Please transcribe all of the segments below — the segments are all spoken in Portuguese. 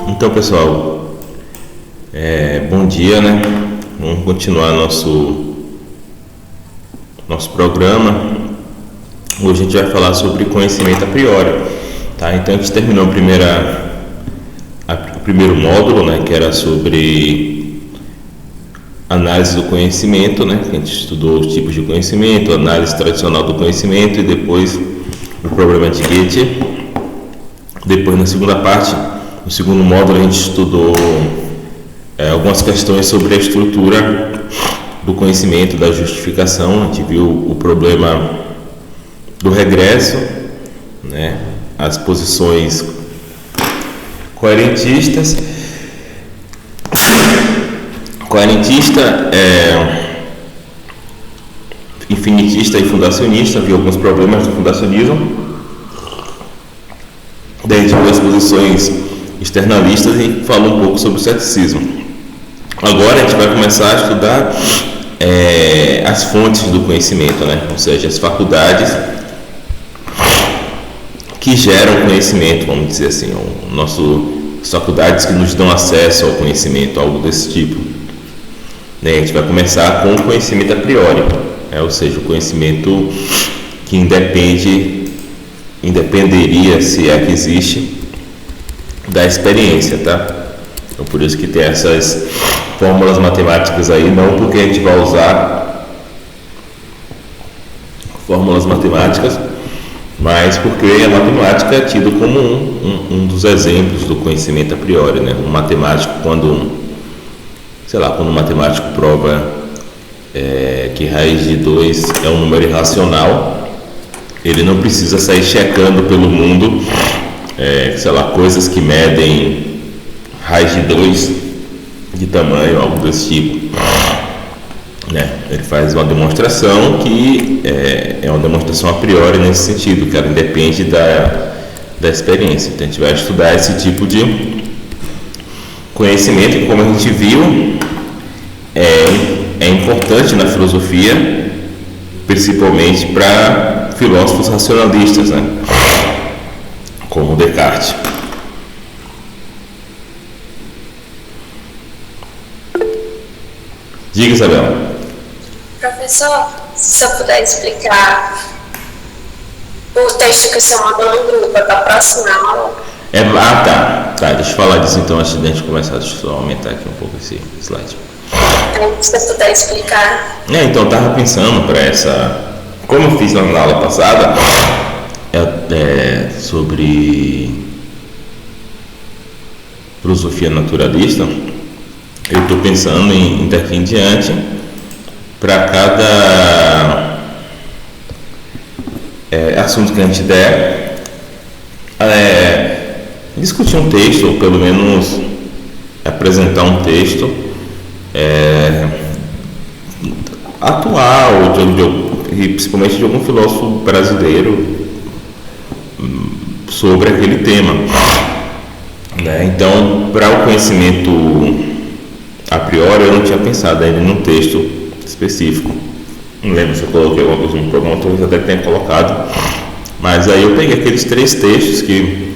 Então, pessoal, bom dia, né? Vamos continuar nosso programa. Hoje a gente vai falar sobre conhecimento a priori, tá? Então a gente terminou o primeiro módulo, né? Que era sobre análise do conhecimento, né? A gente estudou os tipos de conhecimento, análise tradicional do conhecimento e depois o problema de Goethe. Depois, na segunda parte, no segundo módulo, a gente estudou algumas questões sobre a estrutura do conhecimento, da justificação. A gente viu o problema do regresso, né? As posições coerentistas, infinitista e fundacionista. Viu alguns problemas do fundacionismo. Daí a gente viu as posições externalistas e falou um pouco sobre o ceticismo. Agora a gente vai começar a estudar as fontes do conhecimento, né? Ou seja, as faculdades que geram conhecimento, vamos dizer assim, as faculdades que nos dão acesso ao conhecimento, algo desse tipo. A gente vai começar com o conhecimento a priori, ou seja, o conhecimento que independeria, se é que existe, da experiência, tá? Então, por isso que tem essas fórmulas matemáticas aí, não porque a gente vai usar fórmulas matemáticas, mas porque a matemática é tida como um dos exemplos do conhecimento a priori, né? Um matemático, quando um matemático prova que raiz de 2 é um número irracional, ele não precisa sair checando pelo mundo, coisas que medem raiz de 2 de tamanho, algo desse tipo, né? Ele faz uma demonstração que é uma demonstração a priori nesse sentido, que ela independe da experiência. Então a gente vai estudar esse tipo de conhecimento que, como a gente viu, é importante na filosofia, principalmente para filósofos racionalistas, né? Como Descartes. Diga, Isabela. Professor, se eu puder explicar o texto que o senhor mandou no grupo para a próxima aula. Tá, deixa eu falar disso então antes de a gente começar. Deixa eu só aumentar aqui um pouco esse slide. Se você puder explicar. Então eu estava pensando para essa, como eu fiz na aula passada, sobre filosofia naturalista, eu estou pensando em daqui em diante, para cada assunto que a gente der, discutir um texto, ou pelo menos apresentar um texto atual, e principalmente de algum filósofo brasileiro sobre aquele tema, né? Então, para o conhecimento a priori, eu não tinha pensado ainda num texto específico. Não lembro se eu coloquei alguma coisa no programa, talvez até tenha colocado, mas aí eu peguei aqueles 3 textos que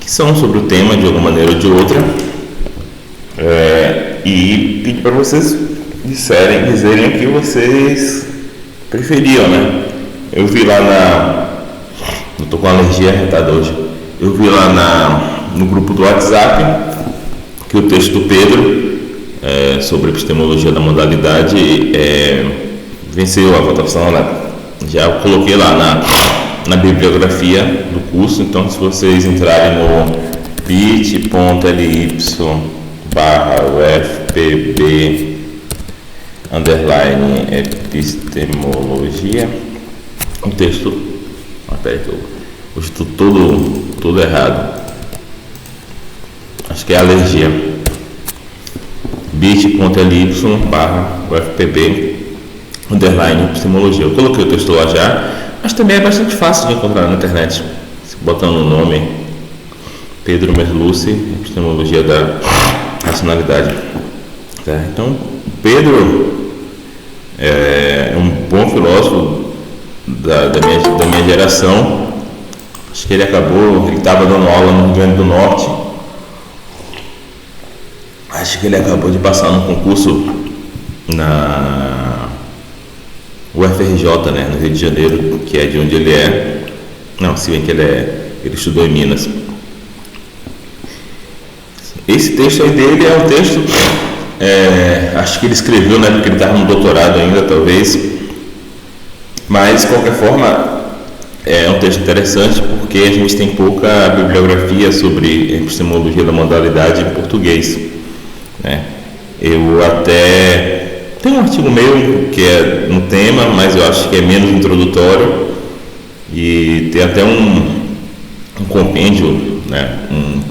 são sobre o tema de alguma maneira ou de outra, e pedi para vocês dizerem o que vocês preferiam, né? Eu vi lá eu tô com alergia arretada hoje. Eu vi lá no grupo do WhatsApp que o texto do Pedro sobre epistemologia da modalidade venceu a votação lá. Já coloquei lá na bibliografia do curso. Então, se vocês entrarem no bit.ly/ufpb_epistemologia, o texto, hoje estou todo errado, acho que é alergia, bit.ly/ufpb_epistemologia. Eu coloquei o texto lá já, mas também é bastante fácil de encontrar na internet, botando o nome Pedro Merlucci, epistemologia da racionalidade. Tá? Então, Pedro é um bom filósofo da minha geração. Acho que ele estava dando aula no Rio Grande do Norte acho que ele acabou de passar num concurso na UFRJ, né, no Rio de Janeiro, que é de onde ele é. Não, se bem que ele estudou em Minas. Esse texto aí dele é um texto, acho que ele escreveu, né, porque ele estava no doutorado ainda, talvez, mas de qualquer forma é um texto interessante porque a gente tem pouca bibliografia sobre epistemologia da modalidade em português, né? Eu até tenho um artigo meu que é no tema, mas eu acho que é menos introdutório, e tem até um compêndio, né, um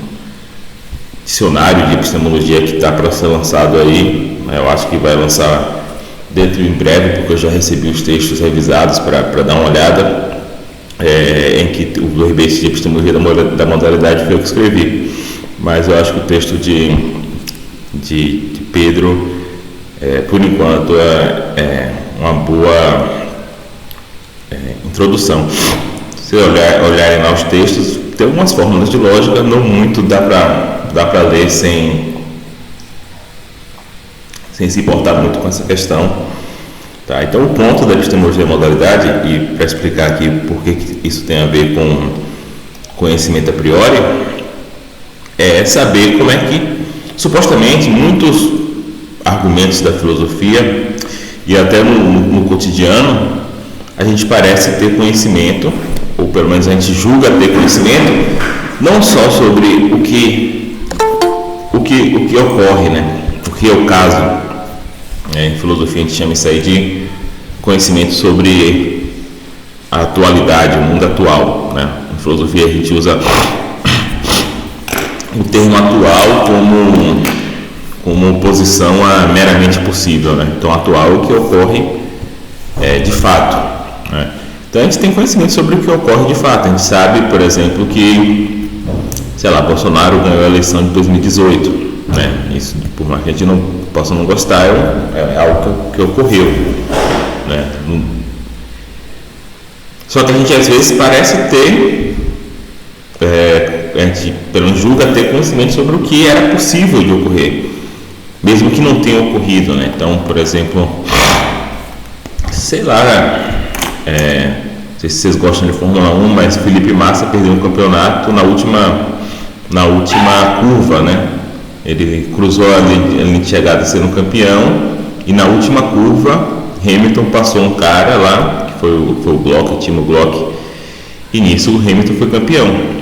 dicionário de epistemologia que está para ser lançado aí. Eu acho que vai lançar dentro em breve, porque eu já recebi os textos revisados para dar uma olhada, em que o verbete de epistemologia da modalidade foi eu que escrevi. Mas eu acho que o texto de Pedro, por enquanto, é uma boa introdução. Se olharem lá os textos, tem algumas fórmulas de lógica, não muito, dá para ler sem se importar muito com essa questão. Tá, então, o ponto da epistemologia da modalidade, e para explicar aqui por que isso tem a ver com conhecimento a priori, é saber como é que, supostamente, muitos argumentos da filosofia e até no cotidiano, a gente parece ter conhecimento, ou pelo menos a gente julga ter conhecimento, não só sobre o que ocorre, né? O que é o caso. Em filosofia a gente chama isso aí de conhecimento sobre a atualidade, o mundo atual, né? Em filosofia a gente usa o termo atual como oposição a meramente possível, né? Então, atual é o que ocorre de fato, né? Então a gente tem conhecimento sobre o que ocorre de fato. A gente sabe, por exemplo, que, sei lá, Bolsonaro ganhou a eleição de 2018, né? Isso, por mais que a gente não possa não gostar, é algo que ocorreu, né? Só que a gente às vezes parece ter, a gente pelo menos julga ter conhecimento sobre o que era possível de ocorrer, mesmo que não tenha ocorrido, né? Então, por exemplo, sei lá, não sei se vocês gostam de Fórmula 1, mas Felipe Massa perdeu um campeonato na última curva, né? Ele cruzou a linha de chegada sendo campeão, e na última curva Hamilton passou um cara lá, que foi o Glock, o Timo Glock, e nisso o Hamilton foi campeão.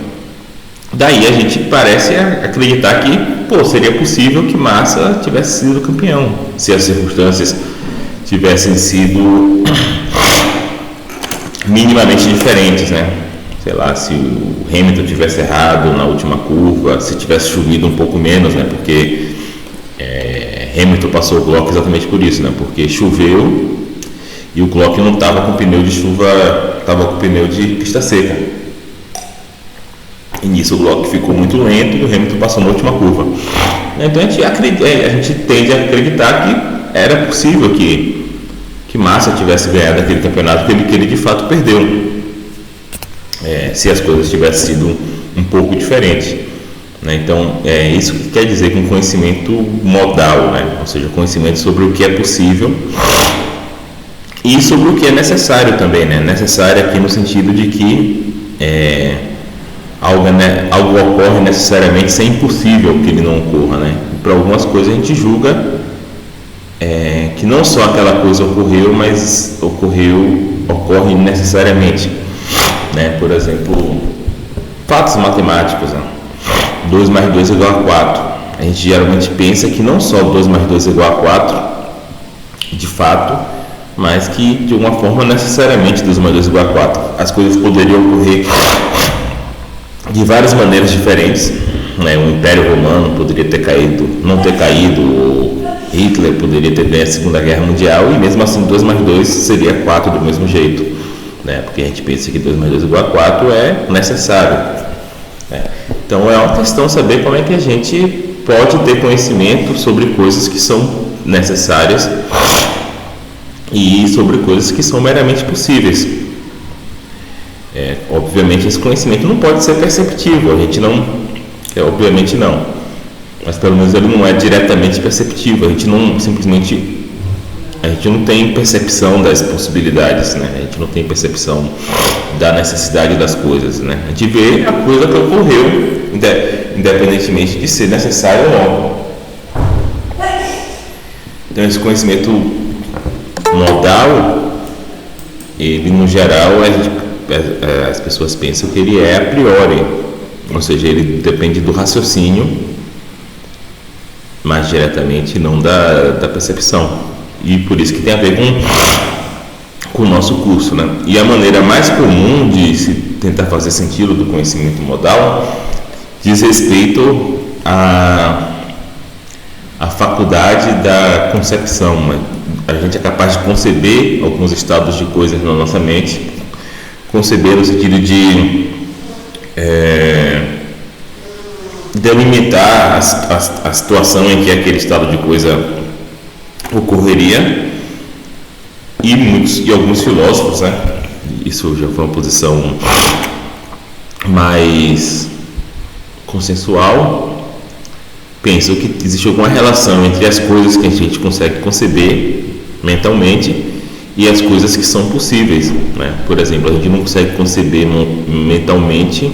Daí a gente parece acreditar que, seria possível que Massa tivesse sido campeão, se as circunstâncias tivessem sido minimamente diferentes, né? Sei lá, se o Hamilton tivesse errado na última curva, se tivesse chovido um pouco menos, né? Porque Hamilton passou o Glock exatamente por isso, né? Porque choveu e o Glock não estava com pneu de chuva, estava com pneu de pista seca. E nisso o Glock ficou muito lento e o Hamilton passou na última curva. Então a gente tende a acreditar que era possível que Massa tivesse ganhado aquele campeonato que ele de fato perdeu. Se as coisas tivessem sido um pouco diferentes, né? Então, isso que quer dizer com conhecimento modal, né? Ou seja, conhecimento sobre o que é possível e sobre o que é necessário também, né? Necessário aqui no sentido de que algo ocorre necessariamente sem impossível que ele não ocorra, né? Para algumas coisas a gente julga que não só aquela coisa ocorreu, mas ocorre necessariamente, né? Por exemplo, fatos matemáticos, né? 2 mais 2 é igual a 4. A gente geralmente pensa que não só 2 mais 2 é igual a 4, de fato, mas que de alguma forma necessariamente 2 mais 2 é igual a 4. As coisas poderiam ocorrer de várias maneiras diferentes, né? O Império Romano poderia não ter caído, ou Hitler poderia ter ganho a Segunda Guerra Mundial, e mesmo assim 2 mais 2 seria 4 do mesmo jeito, né? Porque a gente pensa que 2 mais 2 igual a 4 é necessário, né? Então é uma questão saber como é que a gente pode ter conhecimento sobre coisas que são necessárias e sobre coisas que são meramente possíveis. Obviamente esse conhecimento não pode ser perceptível, a gente não, obviamente não, mas pelo menos ele não é diretamente perceptivo. A gente não tem percepção das possibilidades, né? A gente não tem percepção da necessidade das coisas, né? A gente vê a coisa que ocorreu, independentemente de ser necessário ou não. Então, esse conhecimento modal, ele no geral, as pessoas pensam que ele é a priori, ou seja, ele depende do raciocínio, mas diretamente não da percepção. E por isso que tem a ver com o nosso curso, né? E a maneira mais comum de se tentar fazer sentido do conhecimento modal diz respeito à faculdade da concepção, né? A gente é capaz de conceber alguns estados de coisas na nossa mente, conceber no sentido de delimitar a situação em que aquele estado de coisa ocorreria, e alguns filósofos, né, isso já foi uma posição mais consensual, pensam que existe alguma relação entre as coisas que a gente consegue conceber mentalmente e as coisas que são possíveis, né? Por exemplo, a gente não consegue conceber mentalmente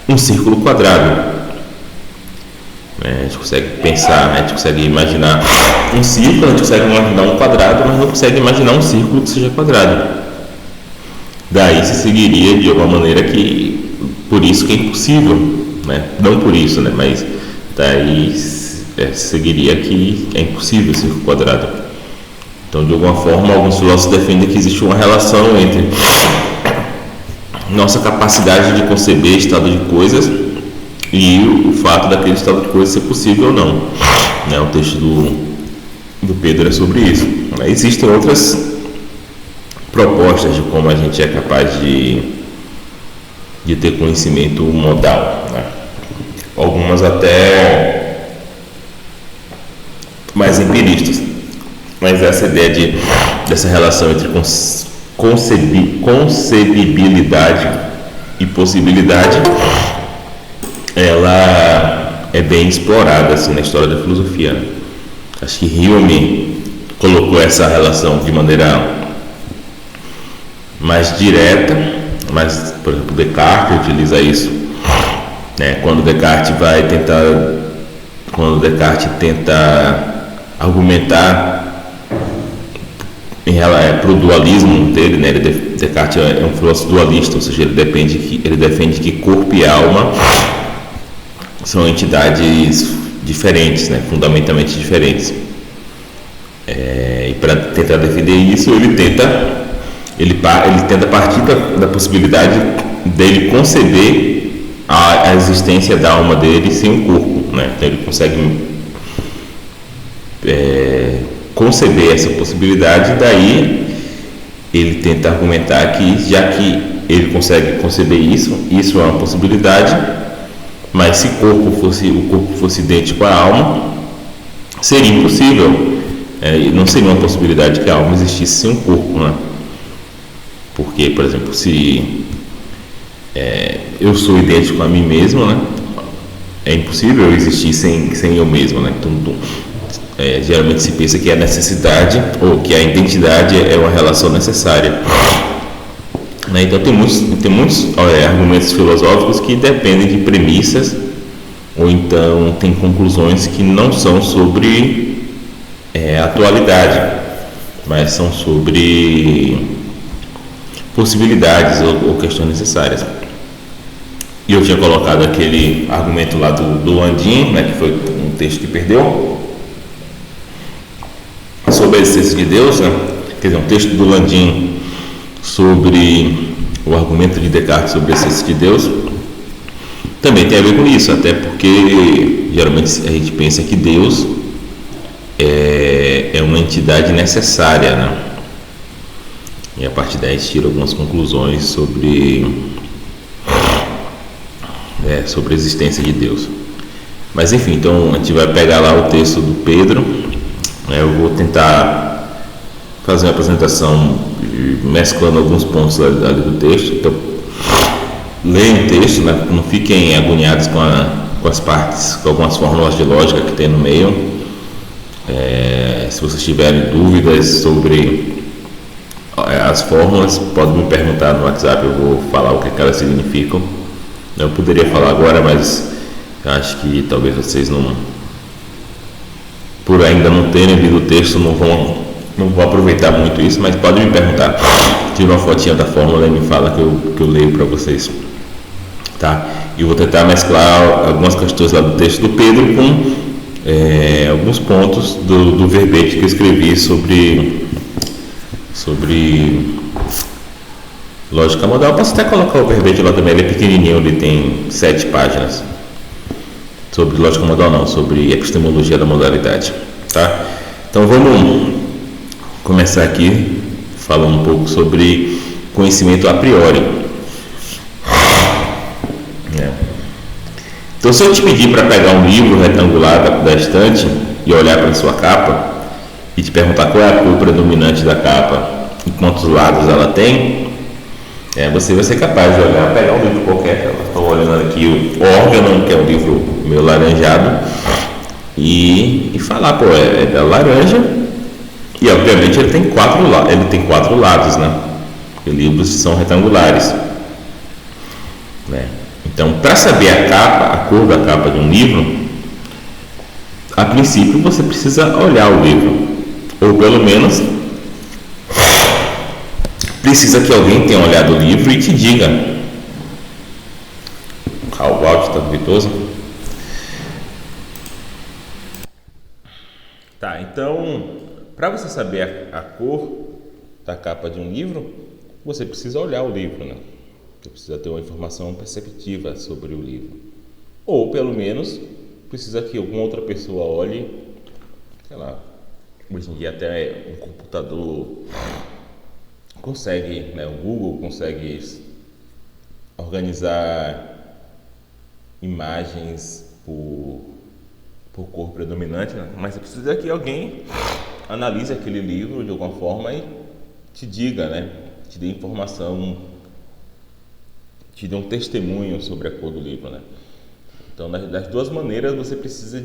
um círculo quadrado. A gente consegue pensar, a gente consegue imaginar um círculo, a gente consegue imaginar um quadrado, mas não consegue imaginar um círculo que seja quadrado. Daí se seguiria de alguma maneira que por isso que é impossível, né? Não por isso, né? Mas daí seguiria que é impossível o círculo quadrado. Então, de alguma forma, alguns filósofos defendem que existe uma relação entre nossa capacidade de conceber estado de coisas e o fato daquele estado de coisa ser possível ou não, né? O texto do Pedro é sobre isso. Existem outras propostas de como a gente é capaz de ter conhecimento modal, né? Algumas até mais empiristas, mas essa ideia dessa relação entre concebibilidade e possibilidade, ela é bem explorada assim, na história da filosofia, né? Acho que Hume colocou essa relação de maneira mais direta, mas, por exemplo, Descartes utiliza isso, né? Quando Descartes tenta argumentar para o dualismo dele, né? Descartes é um filósofo dualista, ou seja, ele defende que corpo e alma são entidades diferentes, né? Fundamentalmente diferentes. E para tentar defender isso, ele tenta partir da possibilidade dele conceber a existência da alma dele sem o corpo, né? Então ele consegue conceber essa possibilidade, daí ele tenta argumentar que, já que ele consegue conceber isso é uma possibilidade, mas se o corpo fosse idêntico à alma, seria impossível, não seria uma possibilidade que a alma existisse sem o corpo, né? Porque, por exemplo, se eu sou idêntico a mim mesmo, né? É impossível eu existir sem eu mesmo, né? Então, geralmente se pensa que a necessidade ou que a identidade é uma relação necessária, né? Então tem muitos argumentos filosóficos que dependem de premissas, ou então tem conclusões que não são sobre atualidade, mas são sobre possibilidades ou questões necessárias. E eu tinha colocado aquele argumento lá do Landim, né, que foi um texto que perdeu, sobre a existência de Deus, né? Quer dizer, um texto do Landim sobre o argumento de Descartes sobre a existência de Deus, também tem a ver com isso, até porque geralmente a gente pensa que Deus é uma entidade necessária, né? E a partir daí a gente tira algumas conclusões sobre a existência de Deus. Mas enfim, então a gente vai pegar lá o texto do Pedro. Eu vou tentar fazer uma apresentação mesclando alguns pontos ali do texto. Então, leiam o texto, né? Não fiquem agoniados com com as partes, com algumas fórmulas de lógica que tem no meio. Se vocês tiverem dúvidas sobre as fórmulas, podem me perguntar no WhatsApp, eu vou falar o que elas significam. Eu poderia falar agora, mas eu acho que talvez vocês por ainda não terem lido o texto, não vão aproveitar muito isso, mas podem me perguntar, tira uma fotinha da fórmula e me fala que eu leio para vocês, tá? E vou tentar mesclar algumas questões lá do texto do Pedro com alguns pontos do verbete que eu escrevi sobre lógica modal. Posso até colocar o verbete lá também, ele é pequenininho, ele tem 7 páginas. Sobre lógica modal não, sobre epistemologia da modalidade, tá? Então vamos começar aqui falando um pouco sobre conhecimento a priori. Então, se eu te pedir para pegar um livro retangular da estante e olhar para a sua capa e te perguntar qual é a cor predominante da capa e quantos lados ela tem, você vai ser capaz de olhar, pegar um livro qualquer. Estou olhando aqui o Órgão, que é um livro meio laranjado, e falar, é da laranja, e obviamente ele tem 4 lados, né? Porque livros são retangulares, né? Então, para saber a cor da capa de um livro, a princípio você precisa olhar o livro, ou pelo menos precisa que alguém tenha olhado o livro e te diga. O áudio está duvidoso. Tá, então, para você saber a cor da capa de um livro, você precisa olhar o livro, né? Você precisa ter uma informação perceptiva sobre o livro. Ou, pelo menos, precisa que alguma outra pessoa olhe, sei lá, hoje em dia até um computador consegue, né, o Google consegue organizar imagens por cor predominante, né? Mas você precisa que alguém analise aquele livro de alguma forma e te diga, né, te dê informação, te dê um testemunho sobre a cor do livro, né? Então, das duas maneiras, você precisa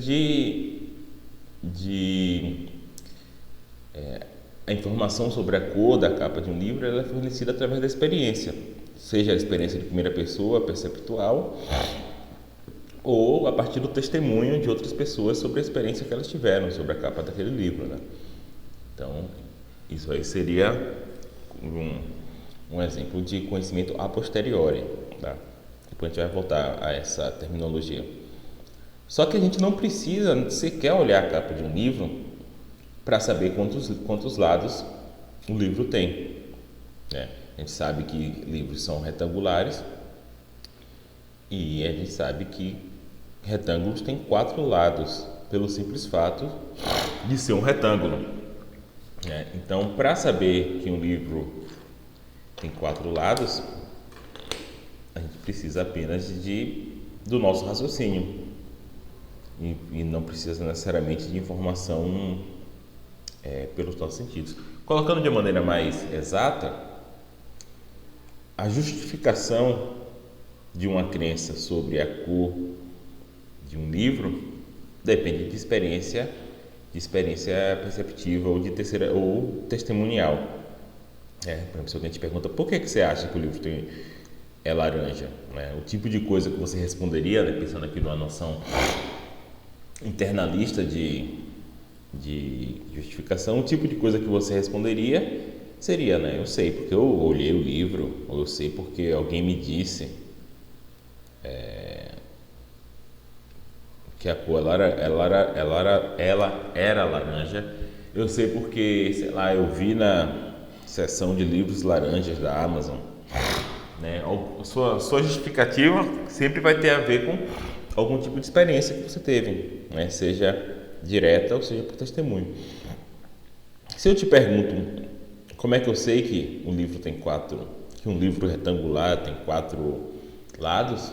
a informação sobre a cor da capa de um livro, ela é fornecida através da experiência, seja a experiência de primeira pessoa, perceptual, ou a partir do testemunho de outras pessoas sobre a experiência que elas tiveram sobre a capa daquele livro, né? Então, isso aí seria um exemplo de conhecimento a posteriori, tá? Depois a gente vai voltar a essa terminologia. Só que a gente não precisa sequer olhar a capa de um livro para saber quantos lados o livro tem, né? A gente sabe que livros são retangulares e a gente sabe que retângulos têm 4 lados, pelo simples fato de ser um retângulo, né? Então, para saber que um livro tem 4 lados, a gente precisa apenas do nosso raciocínio e não precisa necessariamente de informação pelos nossos sentidos. Colocando de maneira mais exata, a justificação de uma crença sobre a cor de um livro depende de experiência perceptiva ou ou testemunial. Por exemplo, se alguém te pergunta por que você acha que o livro é laranja, né? O tipo de coisa que você responderia, né, pensando aqui numa noção internalista de justificação, o tipo de coisa que você responderia seria, né, eu sei porque eu olhei o livro, ou eu sei porque alguém me disse que a cor ela era laranja, eu sei porque, sei lá, eu vi na seção de livros laranjas da Amazon, né? Sua justificativa sempre vai ter a ver com algum tipo de experiência que você teve, né? Seja direta ou seja por testemunho. Se eu te pergunto como é que eu sei que um livro que um livro retangular tem 4 lados,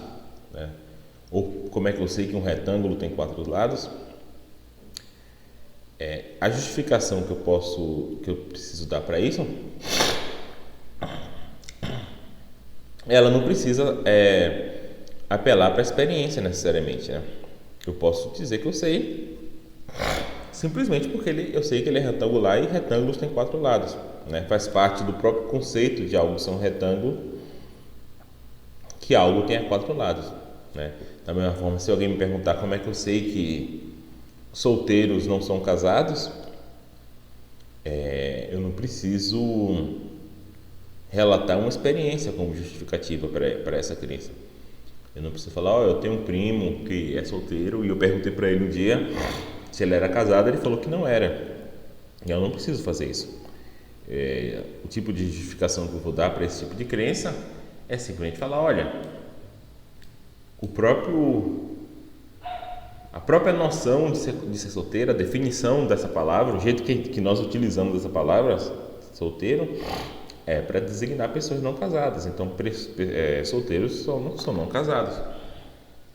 né? Ou como é que eu sei que um retângulo tem 4 lados? A justificação que eu preciso dar para isso, ela não precisa apelar para a experiência necessariamente, né? Eu posso dizer que eu sei, simplesmente porque eu sei que ele é retangular e retângulos têm 4 lados, né? Faz parte do próprio conceito de algo ser um retângulo, que algo tenha 4 lados, né? Da mesma forma, se alguém me perguntar como é que eu sei que solteiros não são casados, eu não preciso relatar uma experiência como justificativa para essa crença. Eu não preciso falar, eu tenho um primo que é solteiro e eu perguntei para ele um dia se ele era casado, ele falou que não era. Eu não preciso fazer isso. O tipo de justificação que eu vou dar para esse tipo de crença é simplesmente falar, olha, a própria noção de ser solteiro, a definição dessa palavra, o jeito que nós utilizamos essa palavra, solteiro, é para designar pessoas não casadas. Então, solteiros são não casados,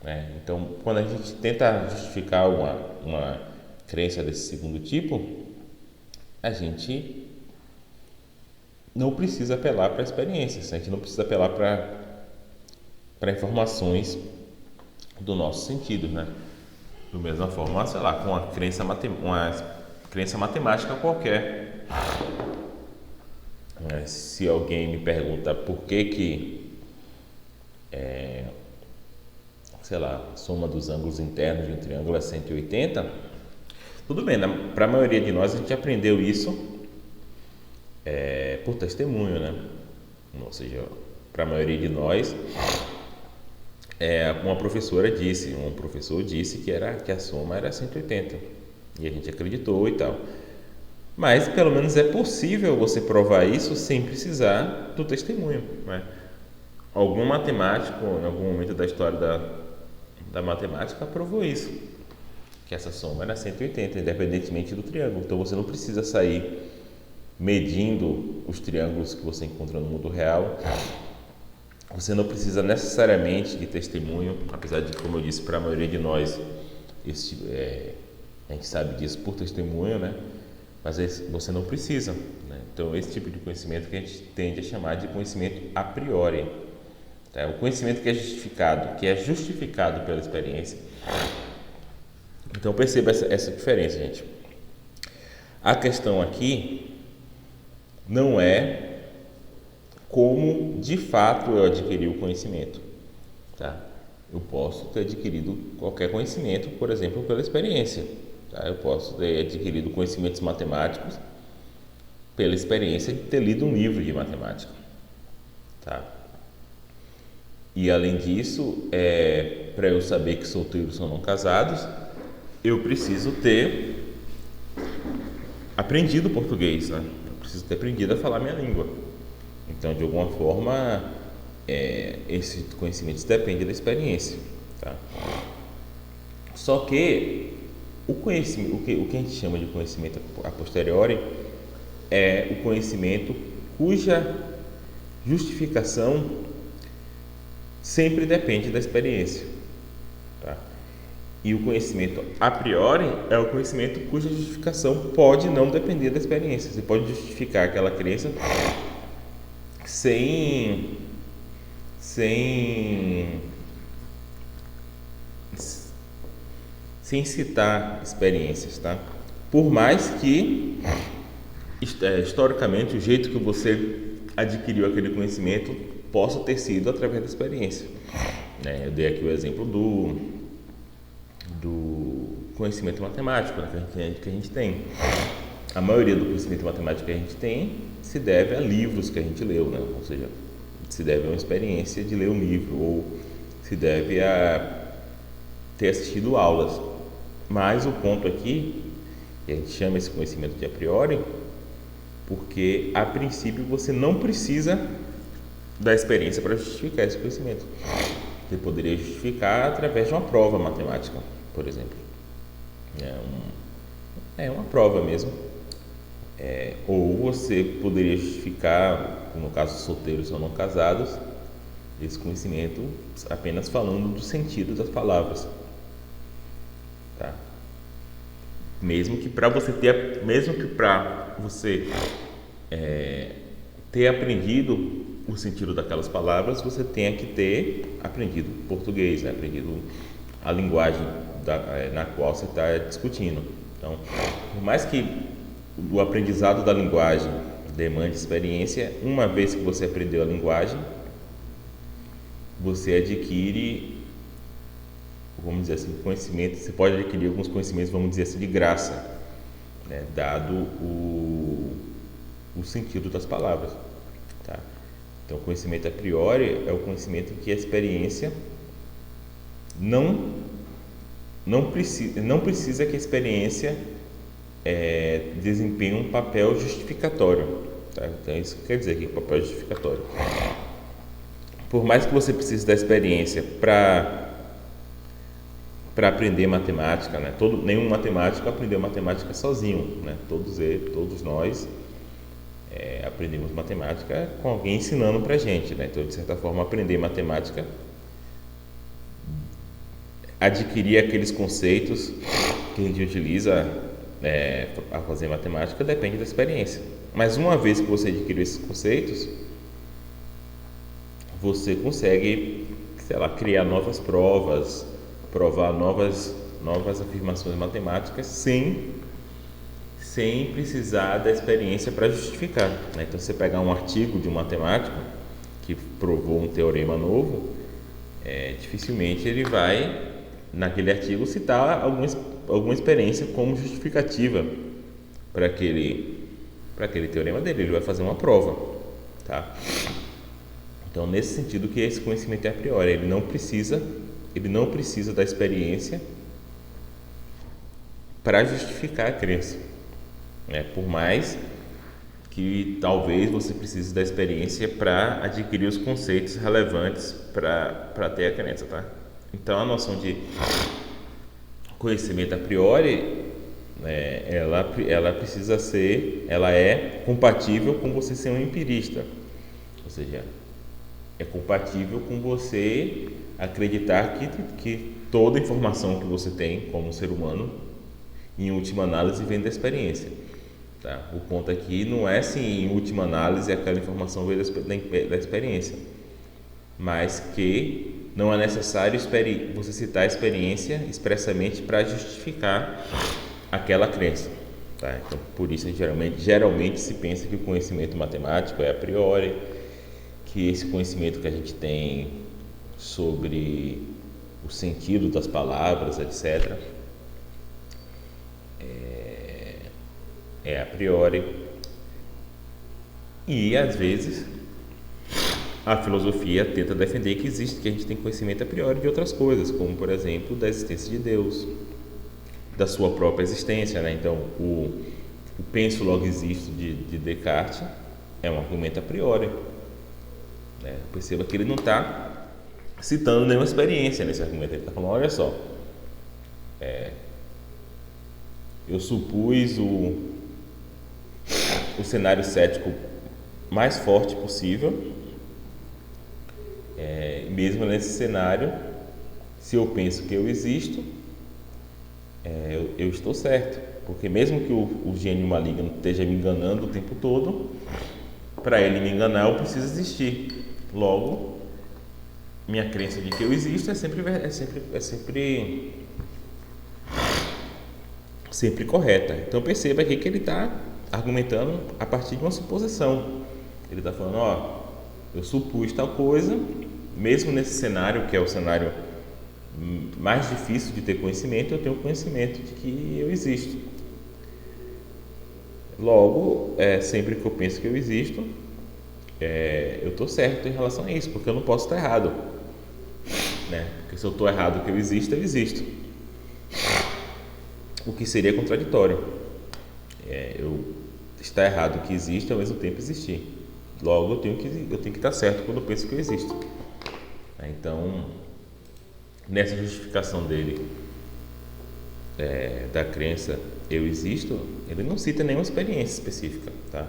né? Então, quando a gente tenta justificar uma crença desse segundo tipo, a gente não precisa apelar para experiências, a gente não precisa apelar para informações do nosso sentido, né? Da mesma forma, sei lá, com uma crença matemática qualquer. Se alguém me pergunta por que sei lá, a soma dos ângulos internos de um triângulo é 180, tudo bem, para a maioria de nós a gente aprendeu isso por testemunho, né? Ou seja, para a maioria de nós, um professor disse que a soma era 180 e a gente acreditou e tal. Mas pelo menos é possível você provar isso sem precisar do testemunho, né? Algum matemático, em algum momento da história da matemática, provou isso, que essa soma era 180, independentemente do triângulo. Então você não precisa sair medindo os triângulos que você encontra no mundo real. Você não precisa necessariamente de testemunho, apesar de, como eu disse, para a maioria de nós, a gente sabe disso por testemunho, né? Mas você não precisa, né? Então, esse tipo de conhecimento que a gente tende a chamar de conhecimento a priori, tá? O conhecimento que é justificado pela experiência. Então, perceba essa diferença, gente. A questão aqui não é como de fato eu adquiri o conhecimento, tá? Eu posso ter adquirido qualquer conhecimento, por exemplo, pela experiência, tá? Eu posso ter adquirido conhecimentos matemáticos pela experiência de ter lido um livro de matemática, tá? E além disso, para eu saber que solteiros são não casados, eu preciso ter aprendido português, né? Eu preciso ter aprendido a falar minha língua. Então, de alguma forma, esse conhecimento depende da experiência, tá? Só que o conhecimento, o que a gente chama de conhecimento a posteriori é o conhecimento cuja justificação sempre depende da experiência, tá? E o conhecimento a priori é o conhecimento cuja justificação pode não depender da experiência. Você pode justificar aquela crença sem citar experiências, tá? Por mais que historicamente o jeito que você adquiriu aquele conhecimento possa ter sido através da experiência, né? Eu dei aqui o exemplo do conhecimento matemático, né, que a gente tem. A maioria do conhecimento matemático que a gente tem se deve a livros que a gente leu, né? Ou seja, se deve a uma experiência de ler um livro, ou se deve a ter assistido aulas. Mas o ponto aqui, que a gente chama esse conhecimento de a priori, porque a princípio você não precisa da experiência para justificar esse conhecimento. Você poderia justificar através de uma prova matemática, por exemplo. É uma prova mesmo. Ou você poderia justificar, no caso solteiros ou não casados, esse conhecimento apenas falando do sentido das palavras, tá? Mesmo que para você ter aprendido o sentido daquelas palavras, você tenha que ter aprendido português, né? Aprendido a linguagem na qual você está discutindo. Então, por mais que o aprendizado da linguagem demande experiência, uma vez que você aprendeu a linguagem, você adquire, vamos dizer assim, conhecimento. Você pode adquirir alguns conhecimentos, vamos dizer assim, de graça, né, dado o sentido das palavras, tá? Então, o conhecimento a priori é o conhecimento que a experiência não precisa que a experiência desempenhe um papel justificatório, tá? Então, isso quer dizer que papel justificatório. Por mais que você precise da experiência para aprender matemática, né? Nenhum matemático aprendeu matemática sozinho, né? Todos nós aprendemos matemática com alguém ensinando para a gente, né? Então, de certa forma, aprender matemática, adquirir aqueles conceitos que a gente utiliza a fazer matemática, depende da experiência. Mas uma vez que você adquiriu esses conceitos, você consegue, sei lá, criar novas provas, provar novas afirmações matemáticas sem precisar da experiência para justificar, né? Então, você pegar um artigo de um matemático que provou um teorema novo, dificilmente ele vai, naquele artigo, citar alguma experiência como justificativa para aquele teorema dele. Ele vai fazer uma prova, tá? Então, nesse sentido que esse conhecimento é a priori, ele não precisa da experiência para justificar a crença, né? Por mais que talvez você precise da experiência para adquirir os conceitos relevantes para ter a crença, tá? Então, a noção de conhecimento a priori, ela é compatível com você ser um empirista, ou seja, é compatível com você acreditar que toda informação que você tem como ser humano, em última análise, vem da experiência, tá? O ponto aqui não é se em última análise aquela informação veio da experiência, mas que não é necessário você citar a experiência expressamente para justificar aquela crença, tá? Então, por isso, geralmente se pensa que o conhecimento matemático é a priori, que esse conhecimento que a gente tem sobre o sentido das palavras, etc., é a priori. E, às vezes, a filosofia tenta defender que a gente tem conhecimento a priori de outras coisas, como, por exemplo, da existência de Deus, da sua própria existência, né? Então, o penso logo existo de Descartes é um argumento a priori, né? Perceba que ele não está citando nenhuma experiência nesse argumento. Ele está falando, olha só, eu supus o cenário cético mais forte possível, mesmo nesse cenário, se eu penso que eu existo, eu estou certo, porque mesmo que o gênio maligno esteja me enganando o tempo todo, para ele me enganar eu preciso existir. Logo, minha crença de que eu existo é sempre correta. Então, perceba aqui que ele está argumentando a partir de uma suposição. Ele está falando, eu supus tal coisa, mesmo nesse cenário, que é o cenário mais difícil de ter conhecimento, eu tenho conhecimento de que eu existo. Logo, sempre que eu penso que eu existo, eu estou certo em relação a isso, porque eu não posso estar errado, né? Porque se eu estou errado que eu existo, o que seria contraditório. Eu estar errado que existe ao mesmo tempo existir. Logo, eu tenho que estar certo quando eu penso que eu existo. Então, nessa justificação dele da crença eu existo, ele não cita nenhuma experiência específica, tá?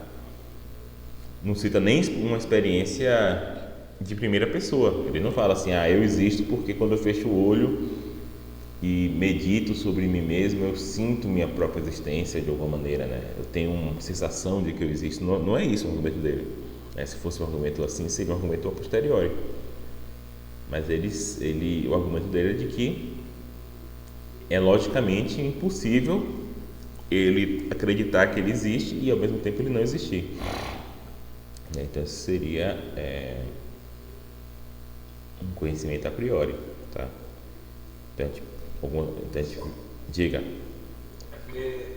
Não cita nem uma experiência de primeira pessoa. Ele não fala assim, eu existo porque quando eu fecho o olho e medito sobre mim mesmo, eu sinto minha própria existência de alguma maneira, né? Eu tenho uma sensação de que eu existo. Não é isso o argumento dele. Se fosse um argumento assim, seria um argumento a posteriori. Mas o argumento dele é de que é logicamente impossível ele acreditar que ele existe e ao mesmo tempo ele não existir. Então isso seria um conhecimento a priori, tá? Então, diga. É porque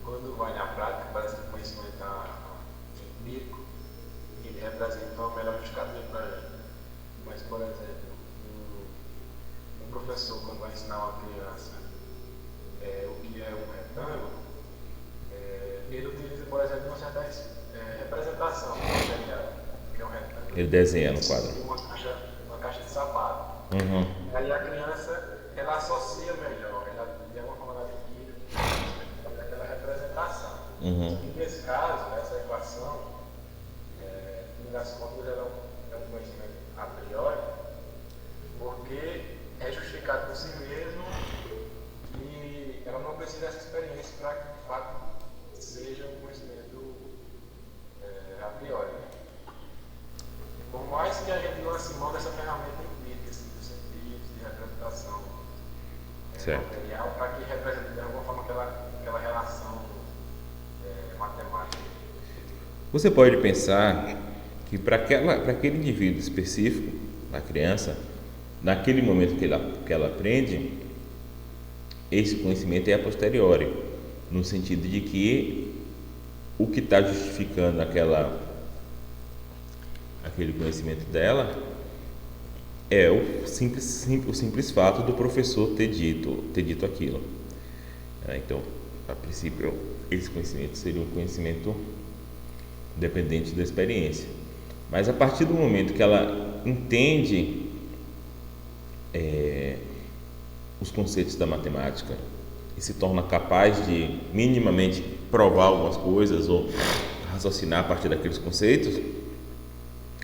quando vai na prática, parece que o conhecimento empírico ele representa uma melhor justificativa para a gente. Mas, por exemplo, um professor, quando vai ensinar uma criança o que é um retângulo, ele utiliza, por exemplo, uma certa representação material, que é um retângulo. Ele desenha no quadro. Uma caixa de sapato. Uhum. Aí a criança, ela associa melhor, ela de alguma forma ela adquire aquela representação. Uhum. E nesse caso, essa equação, no das contas, ela é um conhecimento a priori, porque é justificado por si mesmo e ela não precisa dessa experiência para que de fato seja um conhecimento a priori. Por mais que a gente lance mão dessa ferramenta empírica, assim, dos sentidos, de representação material, para que represente de alguma forma aquela relação matemática. Você pode pensar que para aquele indivíduo específico, a criança, naquele momento que ela aprende, esse conhecimento é a posteriori, no sentido de que o que está justificando aquele conhecimento dela é o simples fato do professor ter dito aquilo. Então, a princípio, esse conhecimento seria um conhecimento dependente da experiência. Mas a partir do momento que ela entende os conceitos da matemática e se torna capaz de minimamente provar algumas coisas ou raciocinar a partir daqueles conceitos,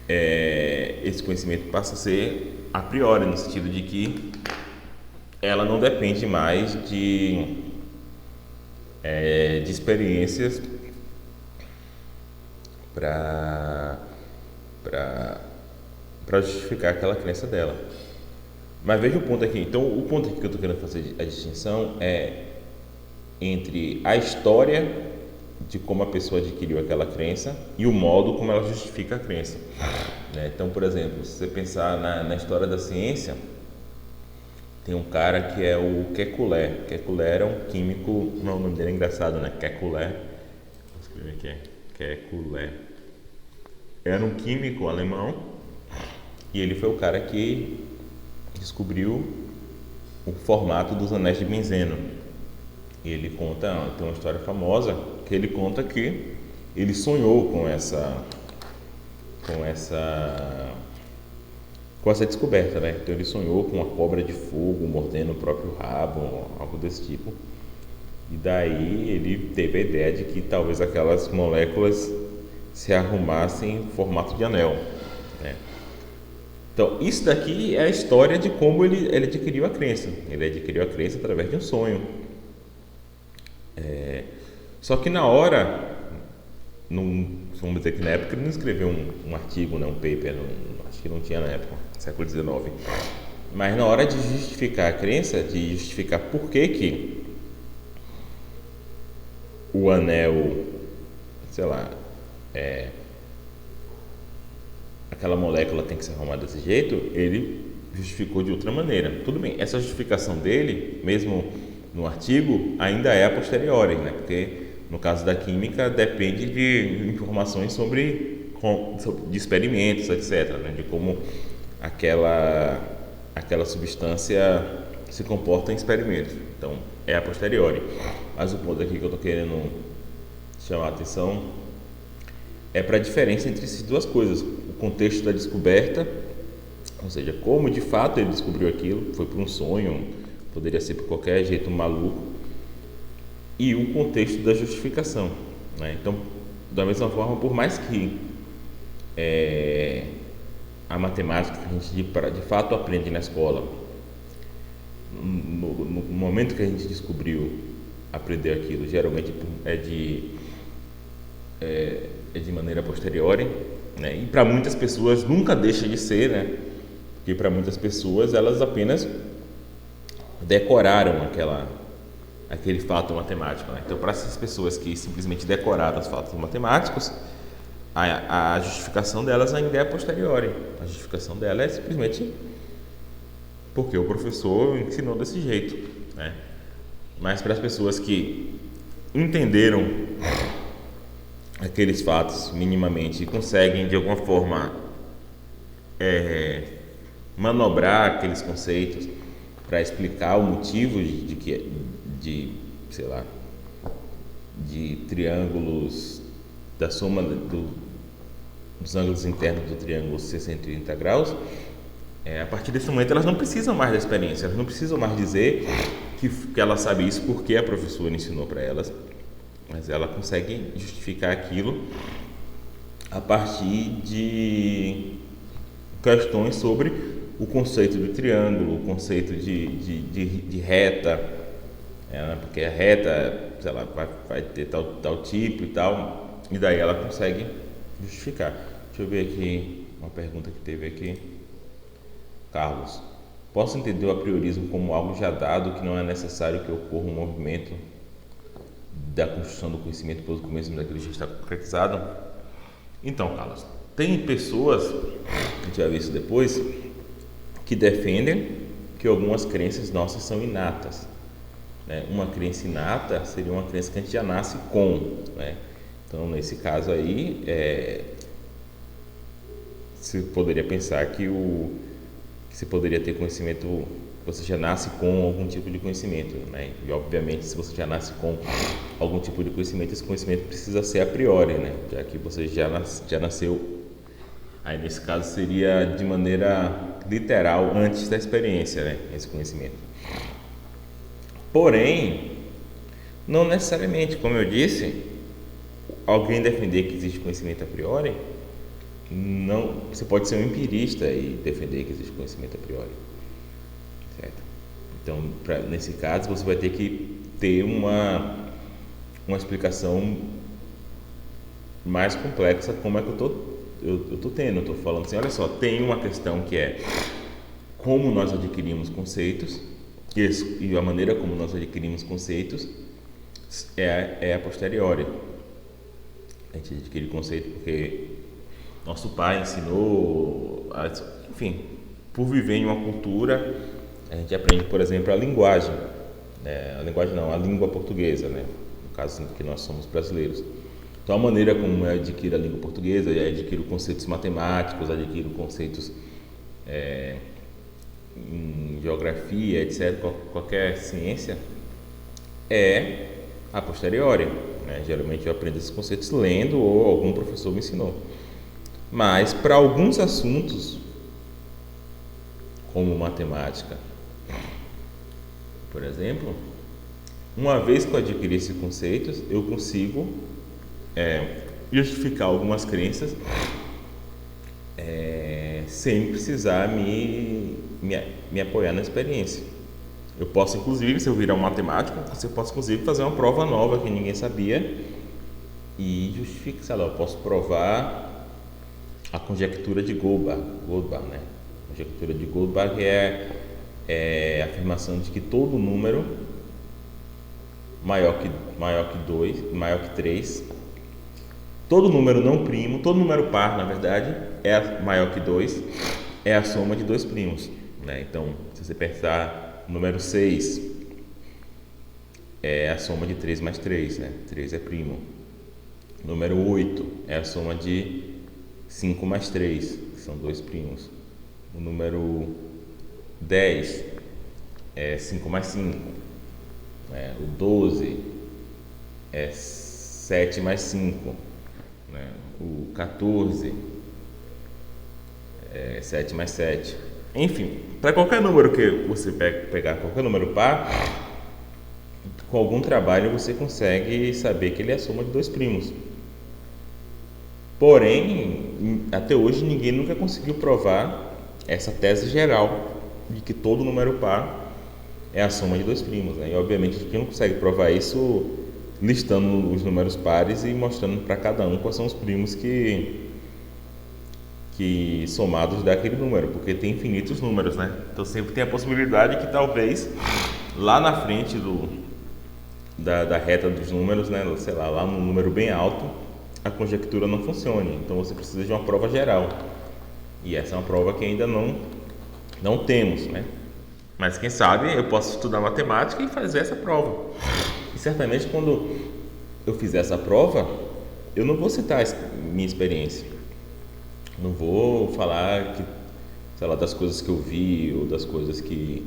esse conhecimento passa a ser a priori, no sentido de que ela não depende mais de experiências para justificar aquela crença dela. Mas veja o ponto aqui. Então, o ponto aqui que eu estou querendo fazer a distinção é entre a história de como a pessoa adquiriu aquela crença e o modo como ela justifica a crença. Então, por exemplo, se você pensar na história da ciência, tem um cara que é o Kekulé. Kekulé era um químico, o nome dele é engraçado, né? Kekulé. Vou escrever aqui, Kekulé. Era um químico alemão e ele foi o cara que descobriu o formato dos anéis de benzeno. E ele conta, tem uma história famosa que ele conta que ele sonhou com essa descoberta, né? Então ele sonhou com uma cobra de fogo mordendo o próprio rabo, algo desse tipo. E daí ele teve a ideia de que talvez aquelas moléculas se arrumassem em formato de anel, né? Então isso daqui é a história de como ele adquiriu a crença. Ele adquiriu a crença através de um sonho. Só que na hora, vamos dizer que na época ele não escreveu um artigo, né, um paper, acho que não tinha na época, século XIX. Mas na hora de justificar a crença, de justificar por que o anel, sei lá, aquela molécula tem que se arrumar desse jeito, ele justificou de outra maneira. Tudo bem, essa justificação dele, mesmo no artigo, ainda é a posteriori, né? Porque no caso da química depende de informações sobre de experimentos, etc., né? De como aquela substância se comporta em experimentos. Então é a posteriori. Mas o ponto aqui que eu estou querendo chamar a atenção é para a diferença entre essas duas coisas: o contexto da descoberta, ou seja, como de fato ele descobriu aquilo, foi por um sonho, poderia ser por qualquer jeito maluco, e o contexto da justificação, né? Então, da mesma forma, por mais que a matemática que a gente de fato aprende na escola, no momento que a gente descobriu aprender aquilo, geralmente é de maneira posteriori, né? E para muitas pessoas nunca deixa de ser, né? Porque para muitas pessoas elas apenas decoraram aquele fato matemático, né? Então, para essas pessoas que simplesmente decoraram os fatos matemáticos, a justificação delas ainda é a posteriori. A justificação dela é simplesmente porque o professor ensinou desse jeito, né? Mas para as pessoas que entenderam aqueles fatos minimamente e conseguem de alguma forma manobrar aqueles conceitos para explicar o motivo de sei lá, de triângulos, da soma dos ângulos internos do triângulo 180 graus, a partir desse momento elas não precisam mais da experiência, elas não precisam mais dizer que ela sabe isso porque a professora ensinou para elas, mas ela consegue justificar aquilo a partir de questões sobre o conceito do triângulo, o conceito de reta, porque a reta, sei lá, vai ter tal tipo e tal, e daí ela consegue justificar. Deixa eu ver aqui uma pergunta que teve aqui. Carlos, posso entender o apriorismo como algo já dado, que não é necessário que ocorra um movimento da construção do conhecimento pelo começo daquilo que já está concretizado? Então, Carlos, tem pessoas, a gente vai ver isso depois, que defendem que algumas crenças nossas são inatas, né? Uma crença inata seria uma crença que a gente já nasce com, né? Então, nesse caso aí, você poderia pensar que você poderia ter conhecimento, você já nasce com algum tipo de conhecimento, né? E obviamente, se você já nasce com algum tipo de conhecimento, esse conhecimento precisa ser a priori, né? Já que você já nasceu. Aí nesse caso seria de maneira literal antes da experiência, né? Esse conhecimento. Porém, não necessariamente, como eu disse, alguém defender que existe conhecimento a priori, não, você pode ser um empirista e defender que existe conhecimento a priori, certo? Então, nesse caso, você vai ter que ter uma explicação mais complexa, como é que eu estou tendo. Eu estou falando assim, olha só, tem uma questão que é como nós adquirimos conceitos, e a maneira como nós adquirimos conceitos é a posteriori. A gente adquire conceito porque nosso pai ensinou, enfim, por viver em uma cultura, a gente aprende, por exemplo, a linguagem, a língua portuguesa, né? No caso que nós somos brasileiros. Então, a maneira como eu adquiro a língua portuguesa, eu adquiro conceitos matemáticos, adquiro conceitos em geografia, etc., qualquer ciência, é a posteriori, né? Geralmente eu aprendo esses conceitos lendo ou algum professor me ensinou. Mas para alguns assuntos, como matemática, por exemplo, uma vez que eu adquiri esses conceitos, eu consigo justificar algumas crenças sem precisar me apoiar na experiência. Eu posso, inclusive, se eu virar um matemático, você pode, inclusive, fazer uma prova nova que ninguém sabia e justificar, sei lá, eu posso provar a conjectura de Goldbach, né? A conjectura de Goldbach é a afirmação de que todo número maior que 3, todo número não primo, todo número par, na verdade, é maior que 2, é a soma de dois primos, né? Então, se você pensar, o número 6 é a soma de 3 mais 3, né? 3 é primo. O número 8 é a soma de 5 mais 3, que são dois primos. O número 10 é 5 mais 5. O 12 é 7 mais 5. O 14 é 7 mais 7. Enfim, para qualquer número que você pegar, qualquer número par, com algum trabalho você consegue saber que ele é a soma de dois primos. Porém, até hoje ninguém nunca conseguiu provar essa tese geral de que todo número par é a soma de dois primos, né? E obviamente a gente não consegue provar isso listando os números pares e mostrando para cada um quais são os primos que que somados dá aquele número, porque tem infinitos números, né? Então sempre tem a possibilidade que talvez lá na frente da reta dos números, né? Sei lá num número bem alto, a conjectura não funcione. Então você precisa de uma prova geral. E essa é uma prova que ainda não temos, né? Mas quem sabe eu posso estudar matemática e fazer essa prova. E certamente quando eu fizer essa prova, eu não vou citar minha experiência. Não vou falar que, sei lá, das coisas que eu vi ou das coisas que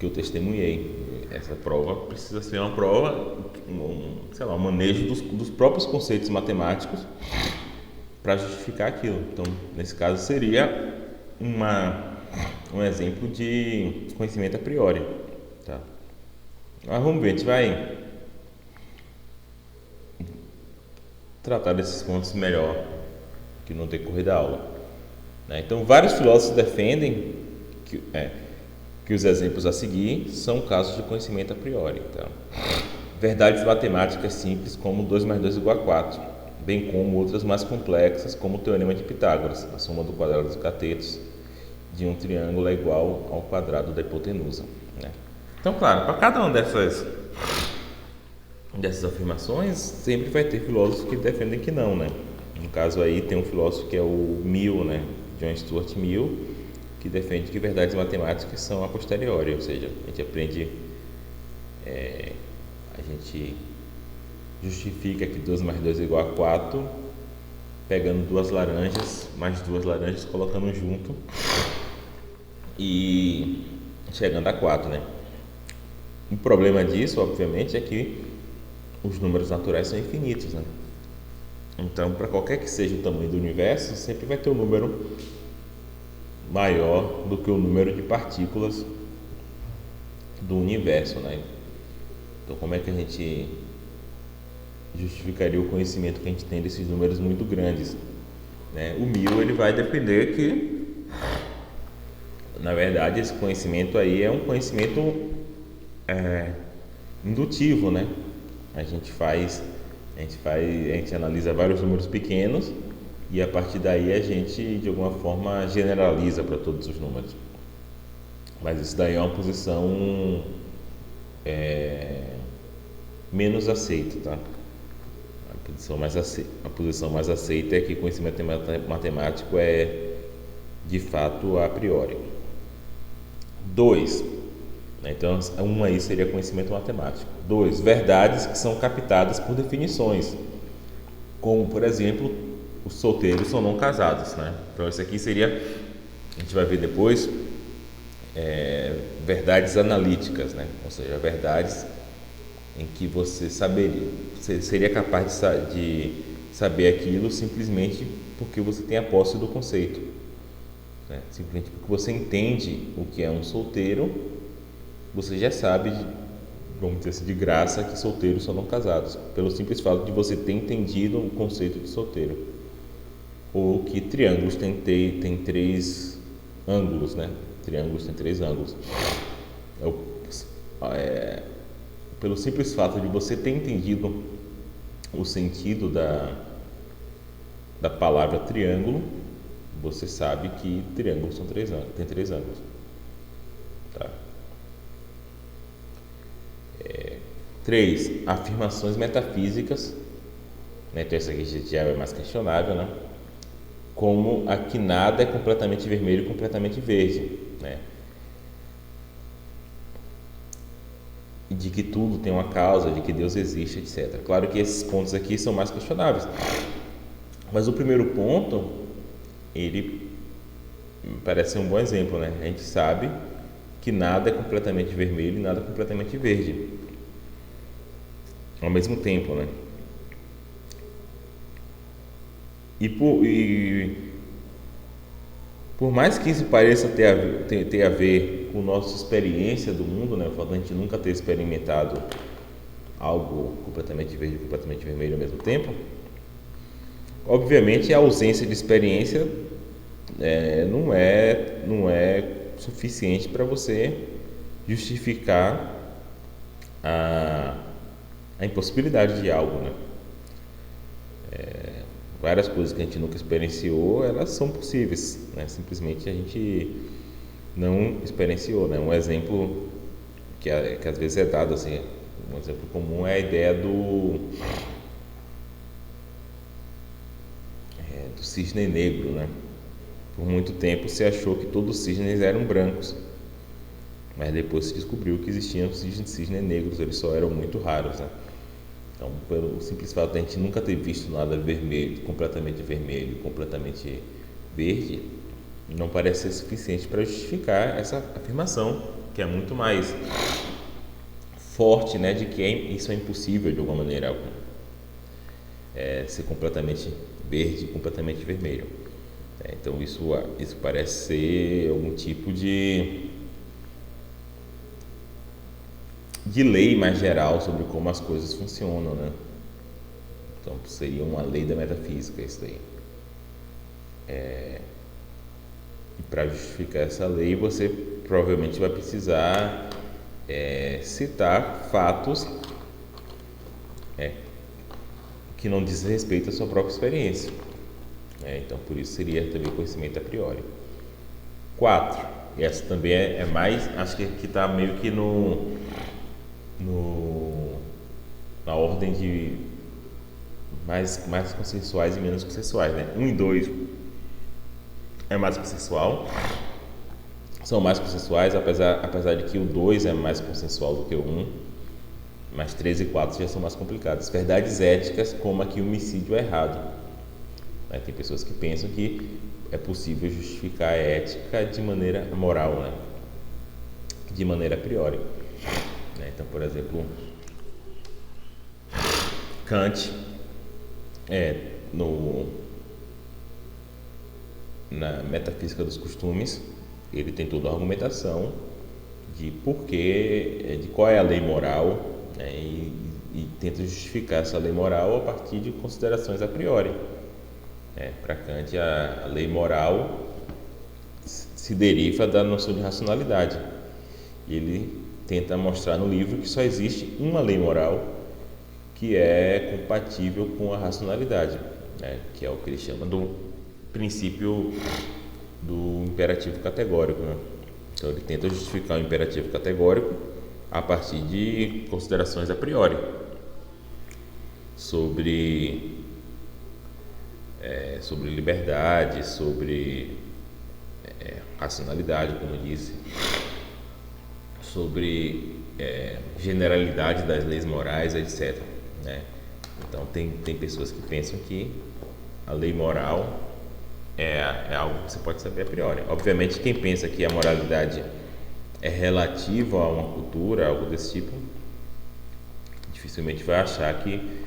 eu testemunhei. Essa prova precisa ser uma prova, sei lá, um manejo dos próprios conceitos matemáticos para justificar aquilo. Então, nesse caso, seria um exemplo de conhecimento a priori. Tá? Mas vamos ver, a gente vai tratar desses pontos melhor que no decorrer da aula. Então, vários filósofos defendem que os exemplos a seguir são casos de conhecimento a priori. Tá? Verdades matemáticas simples, como 2 mais 2 igual a 4, bem como outras mais complexas, como o Teorema de Pitágoras, a soma do quadrado dos catetos de um triângulo é igual ao quadrado da hipotenusa. Né? Então, claro, para cada uma dessas afirmações, sempre vai ter filósofos que defendem que não, né? No caso aí tem um filósofo que é o Mill, né? John Stuart Mill, que defende que verdades matemáticas são a posteriori, ou seja, a gente aprende, a gente justifica que 2 mais 2 é igual a 4, pegando 2 laranjas, mais 2 laranjas, colocando junto e chegando a 4, né? O problema disso, obviamente, é que os números naturais são infinitos, né? Então, para qualquer que seja o tamanho do universo, sempre vai ter um número maior do que o número de partículas do universo, né? Então, como é que a gente justificaria o conhecimento que a gente tem desses números muito grandes? Né? O Mill, ele vai defender que, na verdade, esse conhecimento aí é um conhecimento indutivo, né? A gente analisa vários números pequenos e a partir daí a gente de alguma forma generaliza para todos os números. Mas isso daí é uma posição menos aceita, tá? A posição mais aceita é que conhecimento matemático é de fato a priori. 2. Então, um aí seria conhecimento matemático. 2. Verdades que são captadas por definições, como, por exemplo, os solteiros são não casados, né? Então, isso aqui seria, a gente vai ver depois, verdades analíticas, né? Ou seja, verdades em que você seria capaz de saber aquilo simplesmente porque você tem a posse do conceito, né? Simplesmente porque você entende o que é um solteiro, você já sabe, vamos dizer assim, de graça, que solteiros são não casados, pelo simples fato de você ter entendido o conceito de solteiro. Ou que triângulos têm 3 ângulos, né? Triângulos têm 3 ângulos. Pelo simples fato de você ter entendido o sentido da palavra triângulo, você sabe que triângulos tem 3 ângulos. Tá? 3. Afirmações metafísicas, né? Então, essa aqui já é mais questionável, né? Como a que nada é completamente vermelho e completamente verde, né? De que tudo tem uma causa, de que Deus existe, etc. Claro que esses pontos aqui são mais questionáveis, mas o primeiro ponto, ele parece ser um bom exemplo, né? A gente sabe que nada é completamente vermelho e nada é completamente verde ao mesmo tempo, né? E por mais que isso pareça ter a ver com nossa experiência do mundo, né? O fato de a gente nunca ter experimentado algo completamente verde e completamente vermelho ao mesmo tempo, obviamente a ausência de experiência não é suficiente para você justificar a impossibilidade de algo, né? várias coisas que a gente nunca experienciou, elas são possíveis, né? Simplesmente a gente não experienciou, né? Um exemplo que às vezes é dado assim, um exemplo comum é a ideia do cisne negro, né? Por muito tempo se achou que todos os cisnes eram brancos, mas depois se descobriu que existiam cisnes negros, eles só eram muito raros, né? Então, pelo simples fato de a gente nunca ter visto nada vermelho, completamente verde, não parece ser suficiente para justificar essa afirmação, que é muito mais forte, né, de que isso é impossível de alguma maneira, ser completamente verde, completamente vermelho. Então isso parece ser algum tipo de lei mais geral sobre como as coisas funcionam, né? Então seria uma lei da metafísica isso daí. E para justificar essa lei você provavelmente vai precisar citar fatos que não dizem respeito à sua própria experiência. Então por isso seria também conhecimento a priori. 4. E essa também é mais, acho que está meio que na ordem de mais consensuais e menos consensuais, né? 1 e 2 é mais consensual, são mais consensuais, apesar de que o 2 é mais consensual do que o 1, mas 3 e 4 já são mais complicados. Verdades éticas, como que o homicídio é errado. Tem pessoas que pensam que é possível justificar a ética de maneira moral, né? De maneira a priori. Então, por exemplo, Kant, na Metafísica dos Costumes, ele tem toda a argumentação de de qual é a lei moral, né, e tenta justificar essa lei moral a partir de considerações a priori. Para Kant, a lei moral se deriva da noção de racionalidade. E ele tenta mostrar no livro que só existe uma lei moral que é compatível com a racionalidade, né? Que é o que ele chama do princípio do imperativo categórico, né? Então ele tenta justificar o imperativo categórico a partir de considerações a priori sobre liberdade, sobre racionalidade, como eu disse, sobre generalidade das leis morais, etc. Né? Então tem pessoas que pensam que a lei moral é algo que você pode saber a priori. Obviamente, quem pensa que a moralidade é relativa a uma cultura, algo desse tipo, dificilmente vai achar que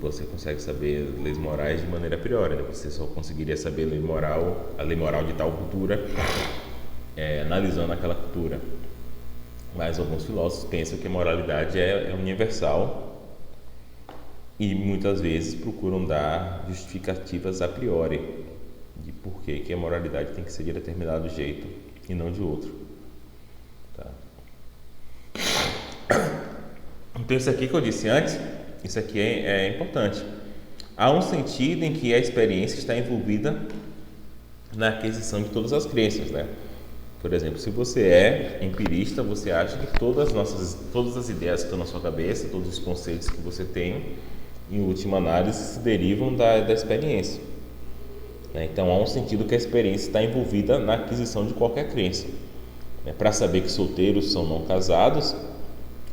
você consegue saber leis morais de maneira a priori, né? Você só conseguiria saber a lei moral de tal cultura analisando aquela cultura. Mas alguns filósofos pensam que a moralidade é universal e muitas vezes procuram dar justificativas a priori de por que a moralidade tem que ser de determinado jeito e não de outro. Tá? Então isso aqui que eu disse antes, isso aqui é importante. Há um sentido em que a experiência está envolvida na aquisição de todas as crenças, né? Por exemplo, se você é empirista, você acha que todas as ideias que estão na sua cabeça, todos os conceitos que você tem, em última análise, se derivam da experiência. Então, há um sentido que a experiência está envolvida na aquisição de qualquer crença. Para saber que solteiros são não casados,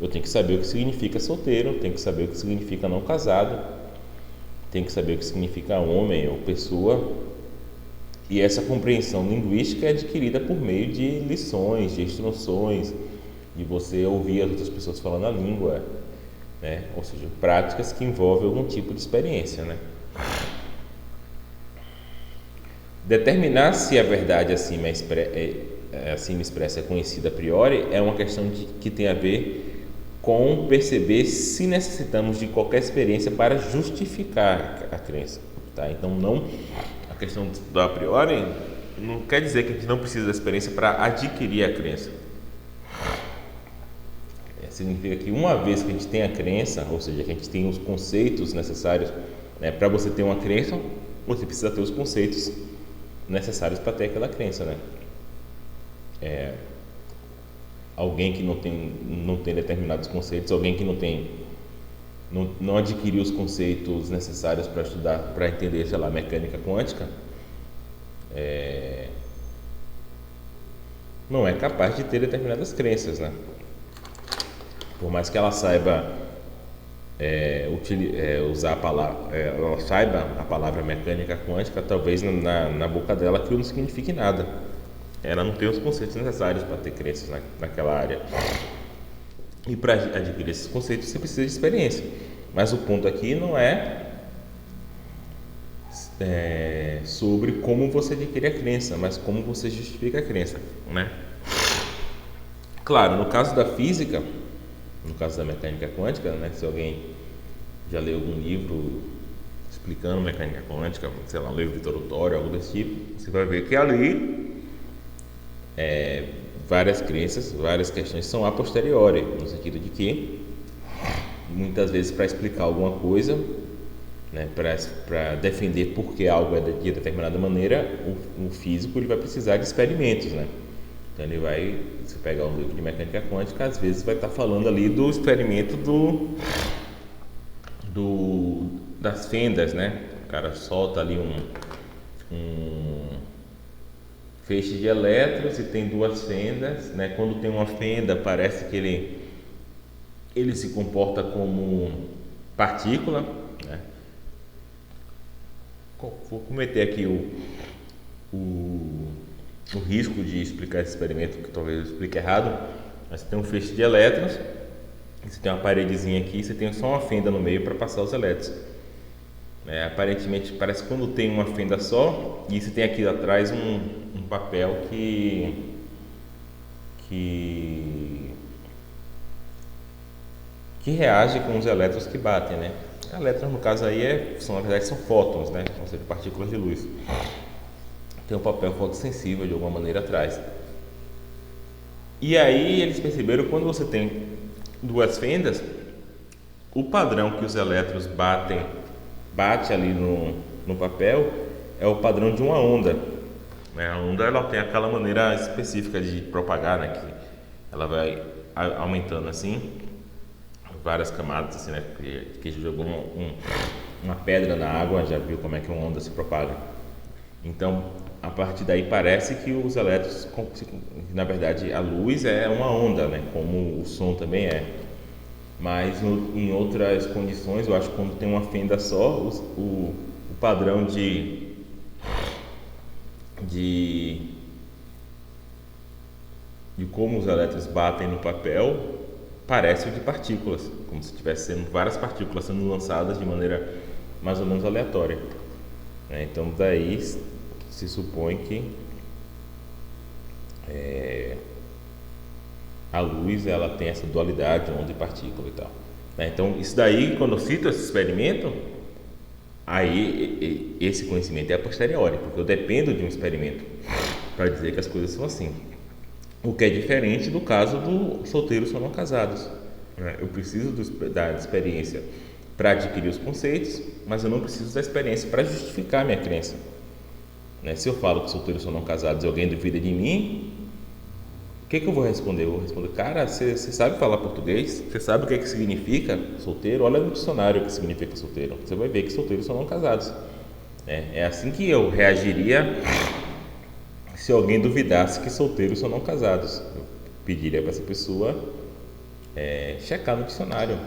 eu tenho que saber o que significa solteiro, tenho que saber o que significa não casado, tenho que saber o que significa homem ou pessoa. E essa compreensão linguística é adquirida por meio de lições, de instruções, de você ouvir as outras pessoas falando a língua, né? Ou seja, práticas que envolvem algum tipo de experiência, né? Determinar se a verdade acima expressa é conhecida a priori é uma questão que tem a ver com perceber se necessitamos de qualquer experiência para justificar a crença, tá? Então a questão do a priori não quer dizer que a gente não precisa da experiência para adquirir a crença. Significa que uma vez que a gente tem a crença, ou seja, que a gente tem os conceitos necessários né? Para você ter uma crença, você precisa ter os conceitos necessários para ter aquela crença, né? Alguém que não tem determinados conceitos, alguém que não adquiriu os conceitos necessários para estudar, para entender, sei lá, mecânica quântica, não é capaz de ter determinadas crenças, né? Por mais que ela saiba usar a palavra, ela saiba a palavra mecânica quântica, talvez na boca dela aquilo não signifique nada. Ela não tem os conceitos necessários para ter crenças naquela área. E para adquirir esses conceitos você precisa de experiência. Mas o ponto aqui não é sobre como você adquire a crença, mas como você justifica a crença, né? Claro, no caso da física, no caso da mecânica quântica, né? Se alguém já leu algum livro explicando mecânica quântica, sei lá, um livro introdutório, algo desse tipo, você vai ver que ali várias crenças, várias questões são a posteriori, no sentido de que muitas vezes para explicar alguma coisa, né, para defender por que algo é de determinada maneira, o físico ele vai precisar de experimentos, né? Então ele vai, se pegar um livro de mecânica quântica, às vezes vai estar falando ali do experimento das fendas, né? O cara solta ali um feixe de elétrons e tem duas fendas, né? Quando tem uma fenda, parece que ele se comporta como partícula, né? Vou cometer aqui o risco de explicar esse experimento, que talvez eu explique errado, mas você tem um feixe de elétrons, você tem uma paredezinha aqui, você tem só uma fenda no meio para passar os elétrons. Aparentemente parece que quando tem uma fenda só, e você tem aqui atrás um papel que reage com os elétrons que batem, né? Elétrons no caso aí na verdade são fótons, né? Ou seja, partículas de luz. Tem um papel fotossensível de alguma maneira atrás. E aí eles perceberam que quando você tem duas fendas, o padrão que os elétrons bate ali no papel é o padrão de uma onda, né? A onda ela tem aquela maneira específica de propagar, né? Que ela vai aumentando assim, várias camadas assim, né? Que jogou uma pedra na água, já viu como é que uma onda se propaga. Então, a partir daí parece que os elétrons, na verdade, a luz é uma onda, né? Como o som também é. Mas em outras condições, eu acho que quando tem uma fenda só, o padrão de como os elétrons batem no papel parece o de partículas, como se estivesse sendo várias partículas sendo lançadas de maneira mais ou menos aleatória. Então daí se supõe que a luz ela tem essa dualidade, onda e partícula e tal. Então isso daí, quando eu cito esse experimento, aí esse conhecimento é a posteriori, porque eu dependo de um experimento para dizer que as coisas são assim. O que é diferente do caso do solteiros só não casados, né? Eu preciso da experiência para adquirir os conceitos, mas eu não preciso da experiência para justificar a minha crença, né? Se eu falo que solteiros são não casados e alguém duvida de mim, o que eu vou responder? Eu vou responder, cara, você sabe falar português? Você sabe o que significa solteiro? Olha no dicionário o que significa solteiro. Você vai ver que solteiros são não casados. É assim que eu reagiria se alguém duvidasse que solteiros são não casados. Eu pediria para essa pessoa checar no dicionário.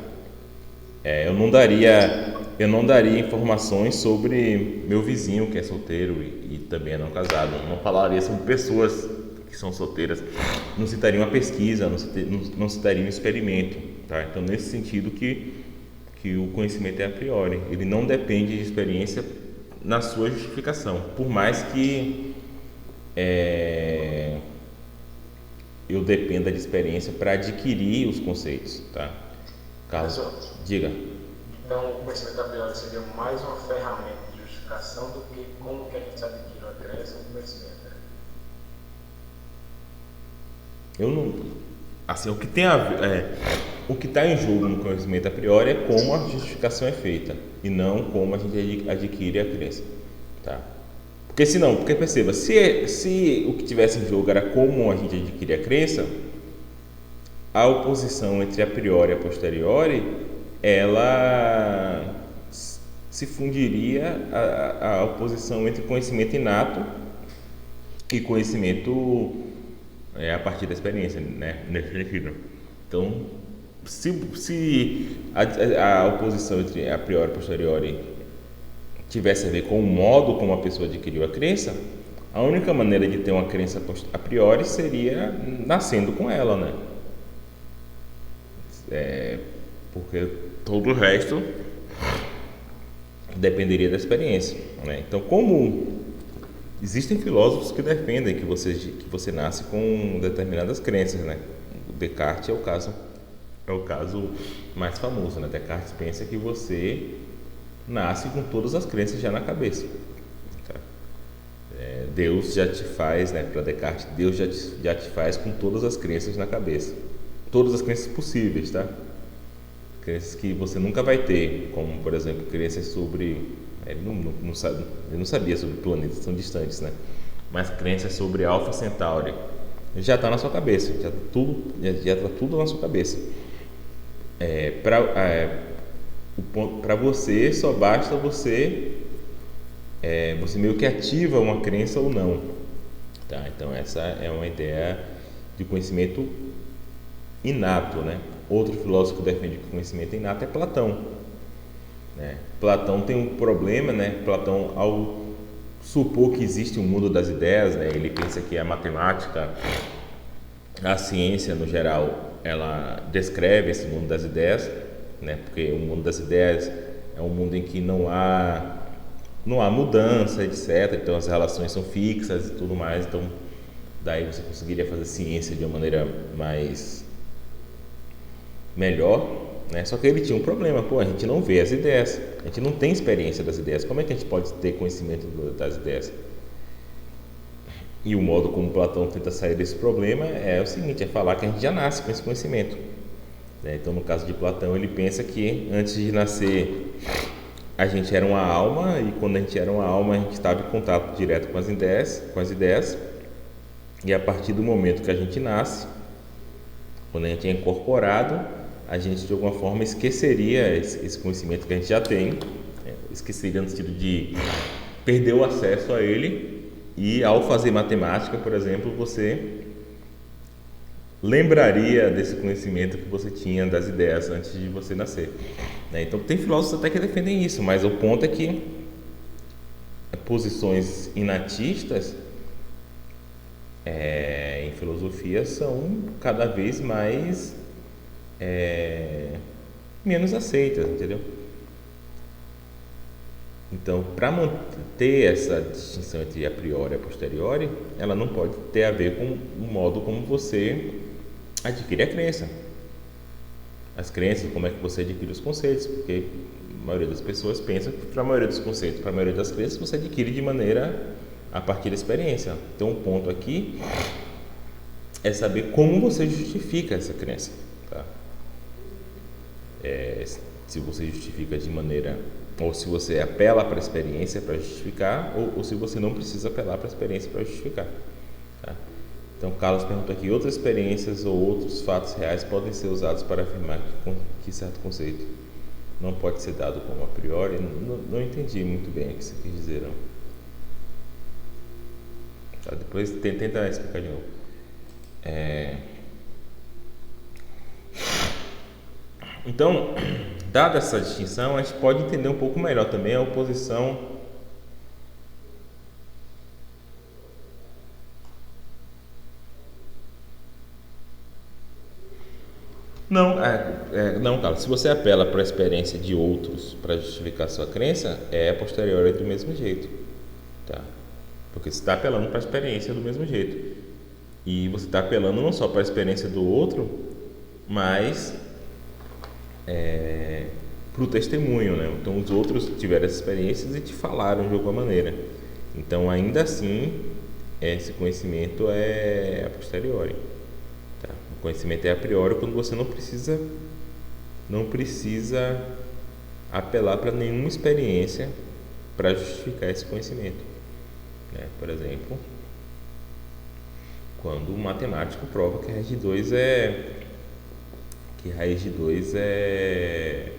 Eu não daria informações sobre meu vizinho que é solteiro e também é não casado. Não falaria sobre pessoas que são solteiras. Não citaria uma pesquisa, não citaria um experimento, tá? Então nesse sentido que o conhecimento é a priori, ele não depende de experiência na sua justificação, por mais que eu dependa de experiência para adquirir os conceitos, tá? Caso, diga. Então o conhecimento a priori seria mais uma ferramenta de justificação do que como que a gente adquire uma crença ou um conhecimento, né? Eu não, assim, o que tem a ver, o que está em jogo no conhecimento a priori é como a justificação é feita e não como a gente adquire a crença, tá? Porque perceba, se o que tivesse em jogo era como a gente adquire a crença, a oposição entre a priori e a posteriori, ela se fundiria a oposição entre conhecimento inato e conhecimento a partir da experiência, né? Nesse sentido. Então, se a oposição entre a priori e a posteriori tivesse a ver com o modo como a pessoa adquiriu a crença, a única maneira de ter uma crença a priori seria nascendo com ela, né? Porque todo o resto dependeria da experiência, né? Então, como existem filósofos que defendem que você nasce com determinadas crenças, né? O Descartes é o caso mais famoso, né? Descartes pensa que você nasce com todas as crenças já na cabeça, tá? Deus já te faz, né? Para Descartes, Deus já te faz com todas as crenças na cabeça, todas as crenças possíveis, tá? Crenças que você nunca vai ter, como por exemplo crenças sobre ele não sabia sobre planetas tão distantes, né? Mas crenças sobre Alpha Centauri já está na sua cabeça, já está tudo na sua cabeça. Para você só basta você meio que ativa uma crença ou não, tá? Então essa é uma ideia de conhecimento inato, né? Outro filósofo que defende que o conhecimento inato é Platão, né? Platão tem um problema, né? Platão, ao supor que existe um mundo das ideias, né? Ele pensa que a matemática, a ciência no geral, ela descreve esse mundo das ideias, né? Porque o mundo das ideias é um mundo em que não há mudança, etc. Então as relações são fixas e tudo mais. Então daí você conseguiria fazer ciência de uma maneira melhor, né? Só que ele tinha um problema, a gente não vê as ideias, a gente não tem experiência das ideias, como é que a gente pode ter conhecimento das ideias? E o modo como Platão tenta sair desse problema é o seguinte, é falar que a gente já nasce com esse conhecimento, né? Então no caso de Platão ele pensa que antes de nascer a gente era uma alma, e quando a gente era uma alma a gente estava em contato direto com as ideias, e a partir do momento que a gente nasce, quando a gente é incorporado, a gente de alguma forma esqueceria esse conhecimento que a gente já tem, esqueceria no sentido de perder o acesso a ele, e ao fazer matemática, por exemplo, você lembraria desse conhecimento que você tinha das ideias antes de você nascer, né? Então tem filósofos até que defendem isso, mas o ponto é que posições inatistas em filosofia são cada vez mais menos aceitas, entendeu? Então, para manter essa distinção entre a priori e a posteriori, ela não pode ter a ver com o modo como você adquire a crença. As crenças, como é que você adquire os conceitos, porque a maioria das pessoas pensa que para a maioria dos conceitos, para a maioria das crenças, você adquire de maneira a partir da experiência. Então, o ponto aqui é saber como você justifica essa crença, tá? Se você justifica de maneira, ou se você apela para a experiência para justificar, ou se você não precisa apelar para a experiência para justificar, tá? Então, Carlos pergunta aqui: outras experiências ou outros fatos reais podem ser usados para afirmar que certo conceito não pode ser dado como a priori? Não entendi muito bem o que você quis dizer, não. Tá, depois tenta explicar de novo. Então, dada essa distinção, a gente pode entender um pouco melhor também a oposição não, Carlos, se você apela para a experiência de outros para justificar sua crença, é posterior do mesmo jeito, tá? Porque você está apelando para a experiência do mesmo jeito, e você está apelando não só para a experiência do outro, mas para o testemunho, né? Então os outros tiveram essas experiências e te falaram de alguma maneira. Então ainda assim esse conhecimento é a posteriori, tá? O conhecimento é a priori quando você não precisa não precisa apelar para nenhuma experiência para justificar esse conhecimento, né? Por exemplo, quando o matemático prova que raiz de 2 é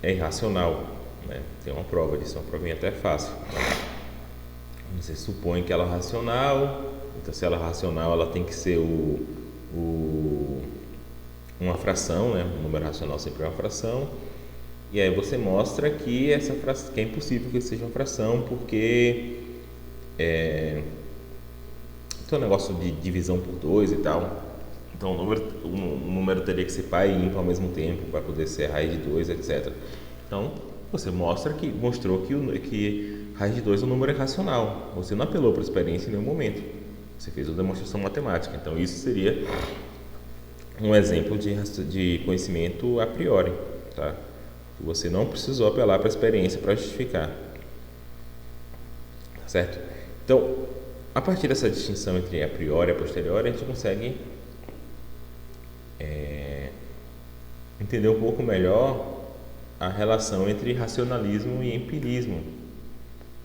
irracional, né? Tem uma prova disso, uma provinha até fácil. Você supõe que ela é racional, então se ela é racional, ela tem que ser uma fração, né? O número racional sempre é uma fração. E aí você mostra que que é impossível que seja uma fração, porque tem um negócio de divisão por 2 e tal. Então o número teria que ser par e ímpar ao mesmo tempo para poder ser raiz de 2, etc. Então você mostrou que raiz de 2 é um número irracional. Você não apelou para a experiência em nenhum momento. Você fez uma demonstração matemática. Então isso seria um exemplo de conhecimento a priori, tá? Você não precisou apelar para a experiência para justificar, certo? Então, a partir dessa distinção entre a priori e a posteriori, a gente consegue entender um pouco melhor a relação entre racionalismo e empirismo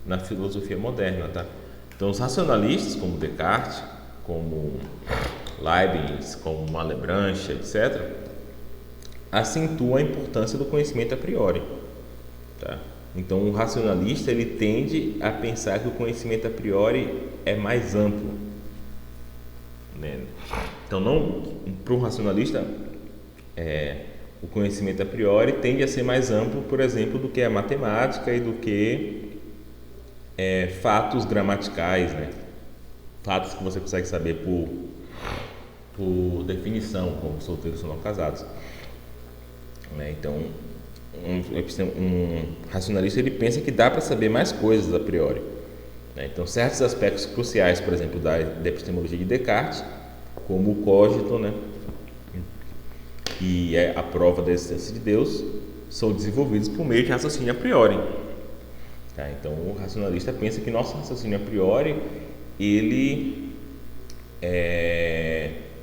na filosofia moderna, tá? Então, os racionalistas, como Descartes, como Leibniz, como Malebranche, etc., acentuam a importância do conhecimento a priori, tá? Então, o racionalista ele tende a pensar que o conhecimento a priori é mais amplo, né? Então, para um racionalista, o conhecimento a priori tende a ser mais amplo, por exemplo, do que a matemática e do que fatos gramaticais, né? Fatos que você consegue saber por definição, como solteiros ou não casados, né? Então, um racionalista ele pensa que dá para saber mais coisas a priori, né? Então, certos aspectos cruciais, por exemplo, da epistemologia de Descartes, como o cogito, né, e a prova da existência de Deus, são desenvolvidos por meio de raciocínio a priori, tá? Então, o racionalista pensa que nosso raciocínio a priori ele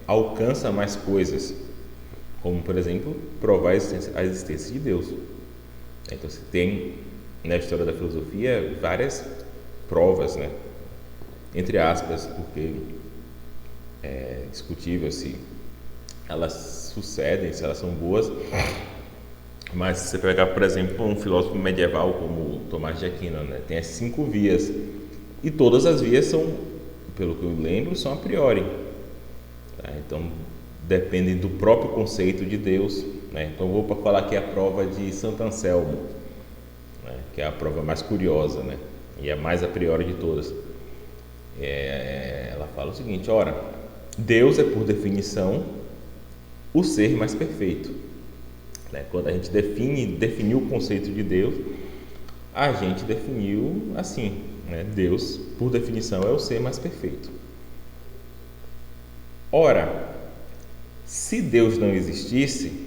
alcança mais coisas, como, por exemplo, provar a existência de Deus. Então, você tem na história da filosofia várias provas, né? Entre aspas, porque é discutível se elas sucedem, se elas são boas. Mas se você pegar, por exemplo, um filósofo medieval como Tomás de Aquino, né? Tem as 5 vias, e todas as vias são, pelo que eu lembro, são a priori, tá? Então dependem do próprio conceito de Deus, né? Então vou falar aqui a prova de Santo Anselmo, né? Que é a prova mais curiosa, né? E a mais a priori de todas. Ela fala o seguinte: ora, Deus é por definição o ser mais perfeito, né? Quando a gente definiu o conceito de Deus, a gente definiu assim, né? Deus, por definição, é o ser mais perfeito. Ora, se Deus não existisse,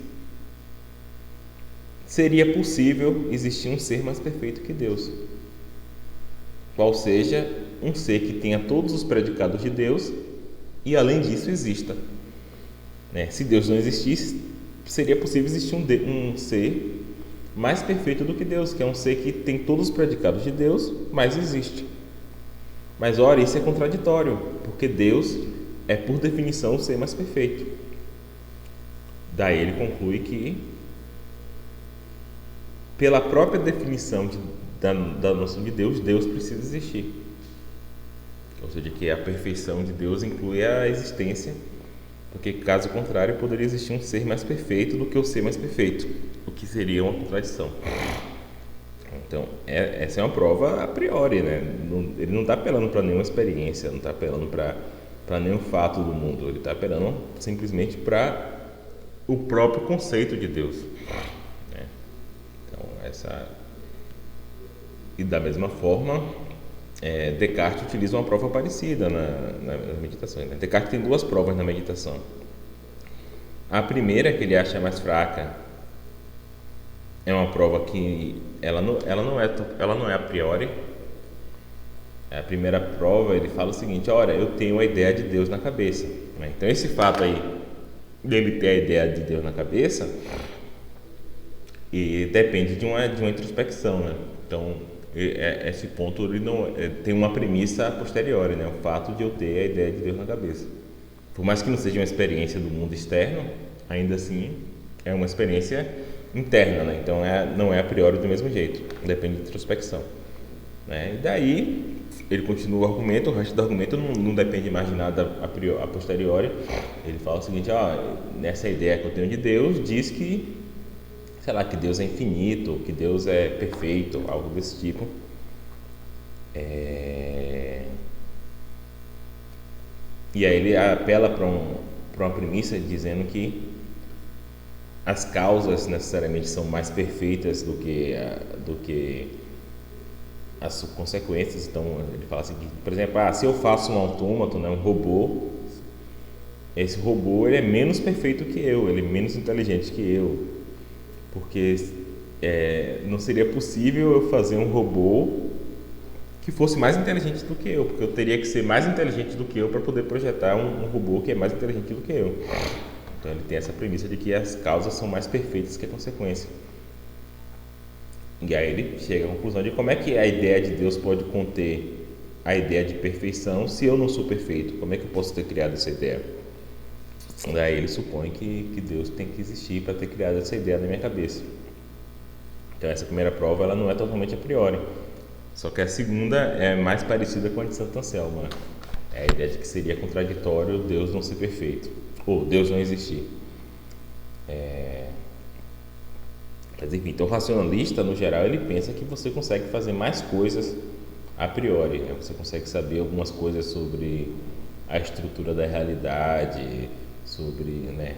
seria possível existir um ser mais perfeito que Deus, qual seja um ser que tenha todos os predicados de Deus e além disso exista, né? Se Deus não existisse, seria possível existir um ser mais perfeito do que Deus, que é um ser que tem todos os predicados de Deus, mas existe. Mas ora, isso é contraditório, porque Deus é por definição o ser mais perfeito. Daí ele conclui que, pela própria definição da noção de Deus, Deus precisa existir. Ou seja, que a perfeição de Deus inclui a existência, porque caso contrário poderia existir um ser mais perfeito do que o ser mais perfeito, o que seria uma contradição. Então, essa é uma prova a priori, né? Ele não está apelando para nenhuma experiência, não está apelando para nenhum fato do mundo, ele está apelando simplesmente para o próprio conceito de Deus, né? Então, e da mesma forma, Descartes utiliza uma prova parecida nas meditações, né? Descartes tem 2 provas na meditação. A primeira, que ele acha mais fraca, é uma prova que ela não é a priori. A primeira prova, ele fala o seguinte: olha, eu tenho a ideia de Deus na cabeça, né? Então esse fato aí dele ter a ideia de Deus na cabeça, e depende de uma introspecção, né? Então, esse ponto ele não tem uma premissa a posteriori, né? O fato de eu ter a ideia de Deus na cabeça. Por mais que não seja uma experiência do mundo externo, ainda assim é uma experiência interna, né? Então não é a priori do mesmo jeito, depende de introspecção, né? E daí ele continua o argumento, o resto do argumento não depende mais de nada a posteriori. Ele fala o seguinte: nessa ideia que eu tenho de Deus, diz que, sei lá, que Deus é infinito, que Deus é perfeito, algo desse tipo. E aí ele apela para uma premissa dizendo que as causas necessariamente são mais perfeitas do que as consequências. Então ele fala assim, por exemplo, se eu faço um autômato, né, um robô, esse robô ele é menos perfeito que eu, ele é menos inteligente que eu, porque não seria possível eu fazer um robô que fosse mais inteligente do que eu, porque eu teria que ser mais inteligente do que eu para poder projetar um robô que é mais inteligente do que eu. Então ele tem essa premissa de que as causas são mais perfeitas que a consequência. E aí ele chega à conclusão de como é que a ideia de Deus pode conter a ideia de perfeição se eu não sou perfeito. Como é que eu posso ter criado essa ideia? Daí ele supõe que Deus tem que existir para ter criado essa ideia na minha cabeça. Então essa primeira prova ela não é totalmente a priori. Só que a segunda é mais parecida com a de Santo Anselmo, né? É a ideia de que seria contraditório Deus não ser perfeito, ou Deus não existir. Mas enfim, então o racionalista, no geral, ele pensa que você consegue fazer mais coisas a priori, né? Você consegue saber algumas coisas sobre a estrutura da realidade, sobre, né,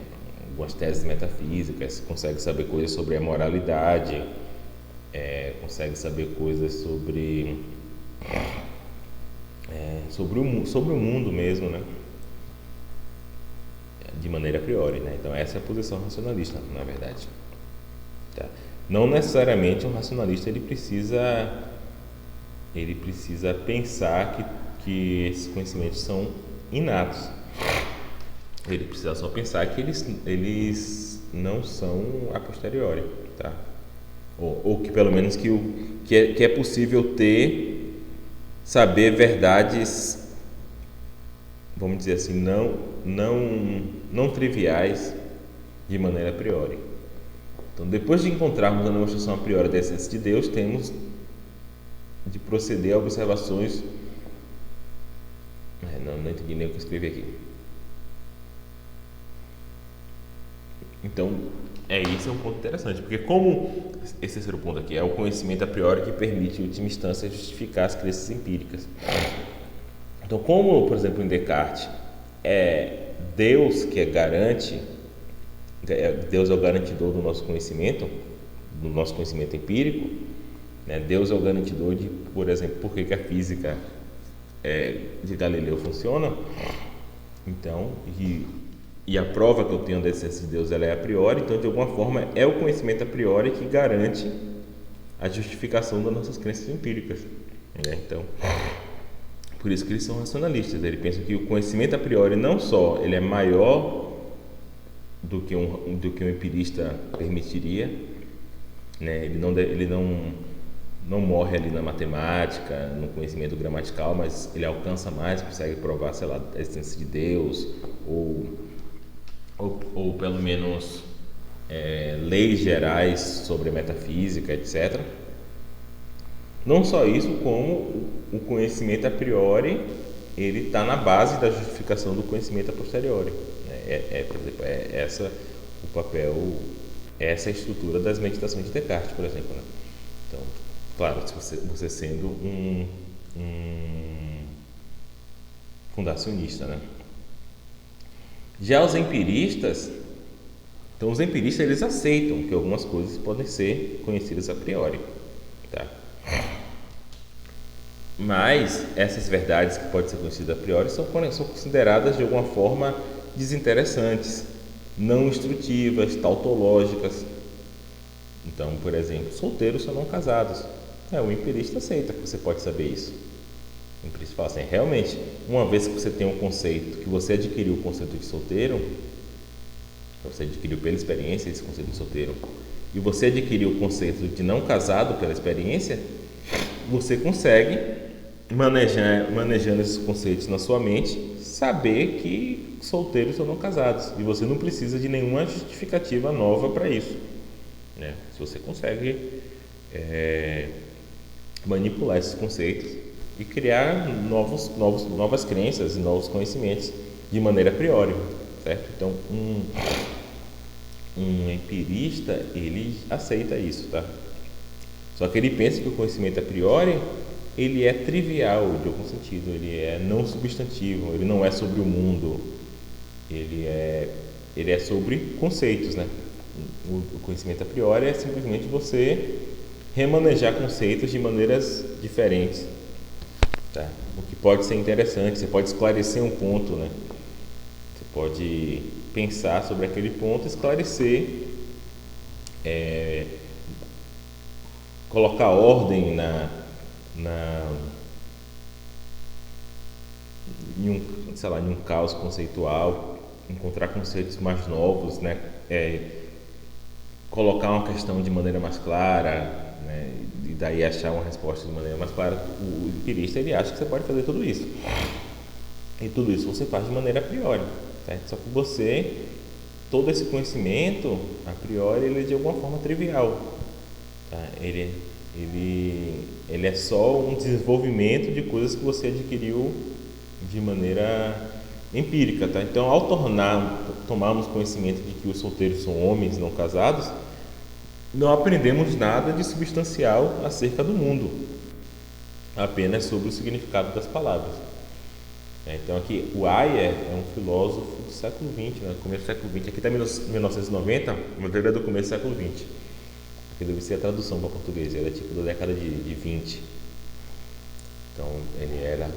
algumas teses metafísicas, consegue saber coisas sobre a moralidade, consegue saber coisas sobre o mundo mesmo, né? De maneira a priori, né? Então essa é a posição racionalista, na verdade. Tá? Não necessariamente um racionalista ele precisa pensar que esses conhecimentos são inatos. Ele precisa só pensar que eles não são a posteriori, tá? Ou que pelo menos que é possível saber verdades, vamos dizer assim, não triviais de maneira a priori. Então, depois de encontrarmos a demonstração a priori da essência de Deus, temos de proceder a observações. Não entendi nem o que eu escrevi aqui. Então, isso é um ponto interessante, porque como esse terceiro ponto aqui é o conhecimento a priori que permite, em última instância, justificar as crenças empíricas. Então, como, por exemplo, em Descartes, é Deus que garante, Deus é o garantidor do nosso conhecimento empírico, né? Deus é o garantidor de, por exemplo, por que a física de Galileu funciona. Então, e a prova que eu tenho da essência de Deus ela é a priori, então de alguma forma é o conhecimento a priori que garante a justificação das nossas crenças empíricas, né? Então, por isso que eles são racionalistas. Eles pensam que o conhecimento a priori não só ele é maior do que um empirista permitiria, né? Ele não morre ali na matemática, no conhecimento gramatical, mas ele alcança mais, consegue provar, sei lá, a existência de Deus ou pelo menos leis gerais sobre a metafísica, etc. Não só isso, como o conhecimento a priori ele está na base da justificação do conhecimento a posteriori, né? Por exemplo, essa o papel, essa é a estrutura das meditações de Descartes, por exemplo, né? Então, claro, se você sendo um fundacionista, né? Já os empiristas, então os empiristas eles aceitam que algumas coisas podem ser conhecidas a priori, tá? Mas essas verdades que podem ser conhecidas a priori são consideradas de alguma forma desinteressantes, não instrutivas, tautológicas. Então, por exemplo, solteiros são não casados. O empirista aceita que você pode saber isso. O empirista fala assim, realmente, uma vez que você tem um conceito, que você adquiriu o conceito de solteiro, Você adquiriu pela experiência esse conceito de solteiro, e você adquiriu o conceito de não casado pela experiência, você consegue, manejando esses conceitos na sua mente, saber que solteiros são não casados, e você não precisa de nenhuma justificativa nova para isso, né? Se você consegue manipular esses conceitos e criar novas crenças e novos conhecimentos de maneira a priori, certo? Então, um empirista, ele aceita isso, tá? Só que ele pensa que o conhecimento a priori, ele é trivial de algum sentido, ele é não substantivo, ele não é sobre o mundo, ele é sobre conceitos, né? O conhecimento a priori é simplesmente você remanejar conceitos de maneiras diferentes, tá? O que pode ser interessante, você pode esclarecer um ponto, né? Você pode pensar sobre aquele ponto, esclarecer, colocar ordem em um caos conceitual, encontrar conceitos mais novos, né? Colocar uma questão de maneira mais clara, né? E daí achar uma resposta de maneira mais clara. O empirista, ele acha que você pode fazer tudo isso, e tudo isso você faz de maneira a priori, certo? Só que todo esse conhecimento a priori, ele é de alguma forma trivial, tá? Ele é só um desenvolvimento de coisas que você adquiriu de maneira empírica, tá? Então, ao tomarmos conhecimento de que os solteiros são homens não casados, não aprendemos nada de substancial acerca do mundo, apenas sobre o significado das palavras. Então, aqui o Ayer é um filósofo do século XX, né? Começo do século XX. Aqui está 1990, mas ele é do começo do século XX. Aqui deve ser a tradução para português, ele é tipo da década de 20. Então, ele é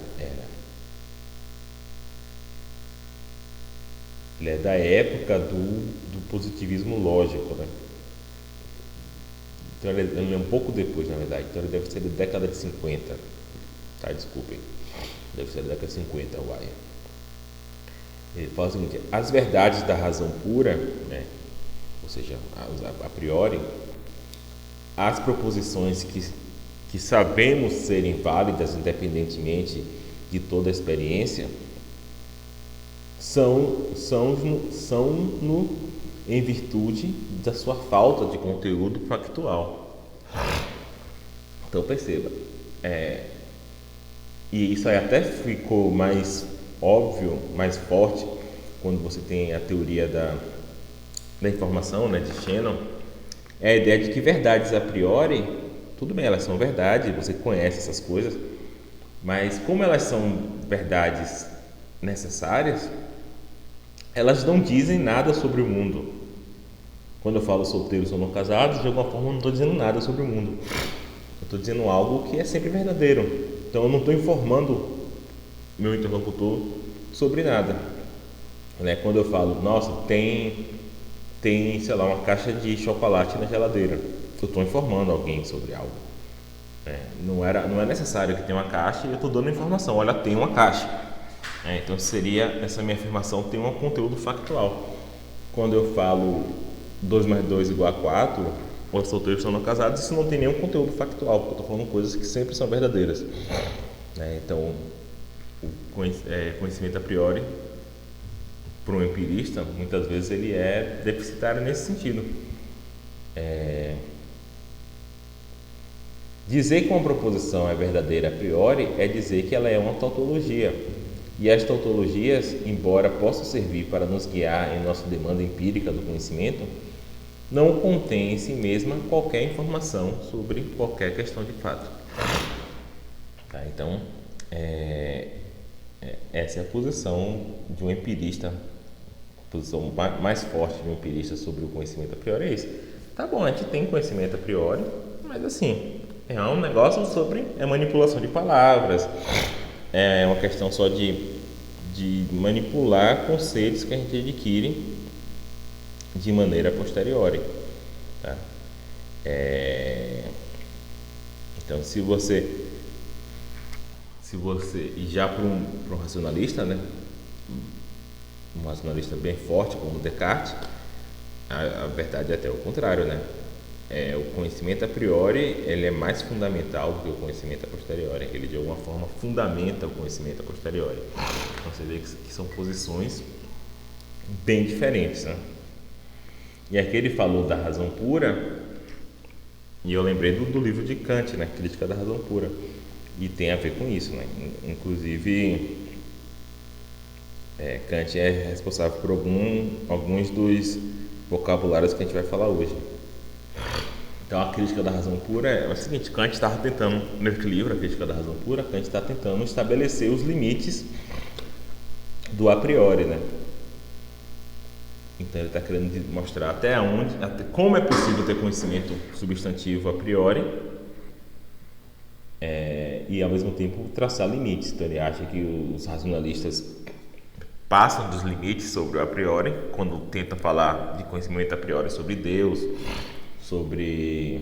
da época do positivismo lógico, né? Então, ele é um pouco depois, na verdade. Então, ele deve ser da década de 50. Tá, desculpem. Deve ser da década de 50, o Ayer. Ele fala o seguinte: as verdades da razão pura, né? Ou seja, a priori, as proposições que sabemos serem válidas independentemente de toda a experiência, são em virtude da sua falta de conteúdo factual. Então perceba, e isso aí até ficou mais óbvio, mais forte, quando você tem a teoria da informação, né, de Shannon. É a ideia de que verdades a priori, tudo bem, elas são verdades, você conhece essas coisas, mas como elas são verdades necessárias, elas não dizem nada sobre o mundo. Quando eu falo solteiros ou não casados, de alguma forma eu não estou dizendo nada sobre o mundo. Eu estou dizendo algo que é sempre verdadeiro. Então eu não estou informando meu interlocutor sobre nada, né? Quando eu falo, nossa, tem, sei lá, uma caixa de chocolate na geladeira, eu estou informando alguém sobre algo. Não é necessário que tenha uma caixa, e eu estou dando informação, olha, tem uma caixa. Então essa minha afirmação tem um conteúdo factual. Quando eu falo 2 mais 2 igual a 4, os solteiros são não casados, isso não tem nenhum conteúdo factual, porque eu estou falando coisas que sempre são verdadeiras. Então, o conhecimento a priori, para um empirista, muitas vezes ele é deficitário nesse sentido. Dizer que uma proposição é verdadeira a priori é dizer que ela é uma tautologia. E as tautologias, embora possam servir para nos guiar em nossa demanda empírica do conhecimento, não contêm em si mesma qualquer informação sobre qualquer questão de fato. Tá? Então, essa é a posição de um empirista, a posição mais forte de um empirista sobre o conhecimento a priori é isso. Tá bom, a gente tem conhecimento a priori, mas assim, é um negócio sobre manipulação de palavras, é uma questão só de manipular conceitos que a gente adquire de maneira posteriori, tá? Então, se você e já para um racionalista, né, um racionalista bem forte como Descartes, A verdade é até o contrário, né? O conhecimento a priori ele é mais fundamental do que o conhecimento a posteriori. Ele de alguma forma fundamenta o conhecimento a posteriori. Então você vê que são posições bem diferentes, né? E aqui ele falou da razão pura e eu lembrei do livro de Kant, né? Crítica da Razão Pura. E tem a ver com isso, né? Inclusive Kant é responsável por alguns dos vocabulários que a gente vai falar hoje. Então a crítica da razão pura é o seguinte: Kant estava tentando, nesse livro, a crítica da razão pura, Kant está tentando estabelecer os limites do a priori, né? Então ele está querendo mostrar até como é possível ter conhecimento substantivo a priori e ao mesmo tempo traçar limites. Então ele acha que os racionalistas passam dos limites sobre o a priori quando tentam falar de conhecimento a priori sobre Deus, sobre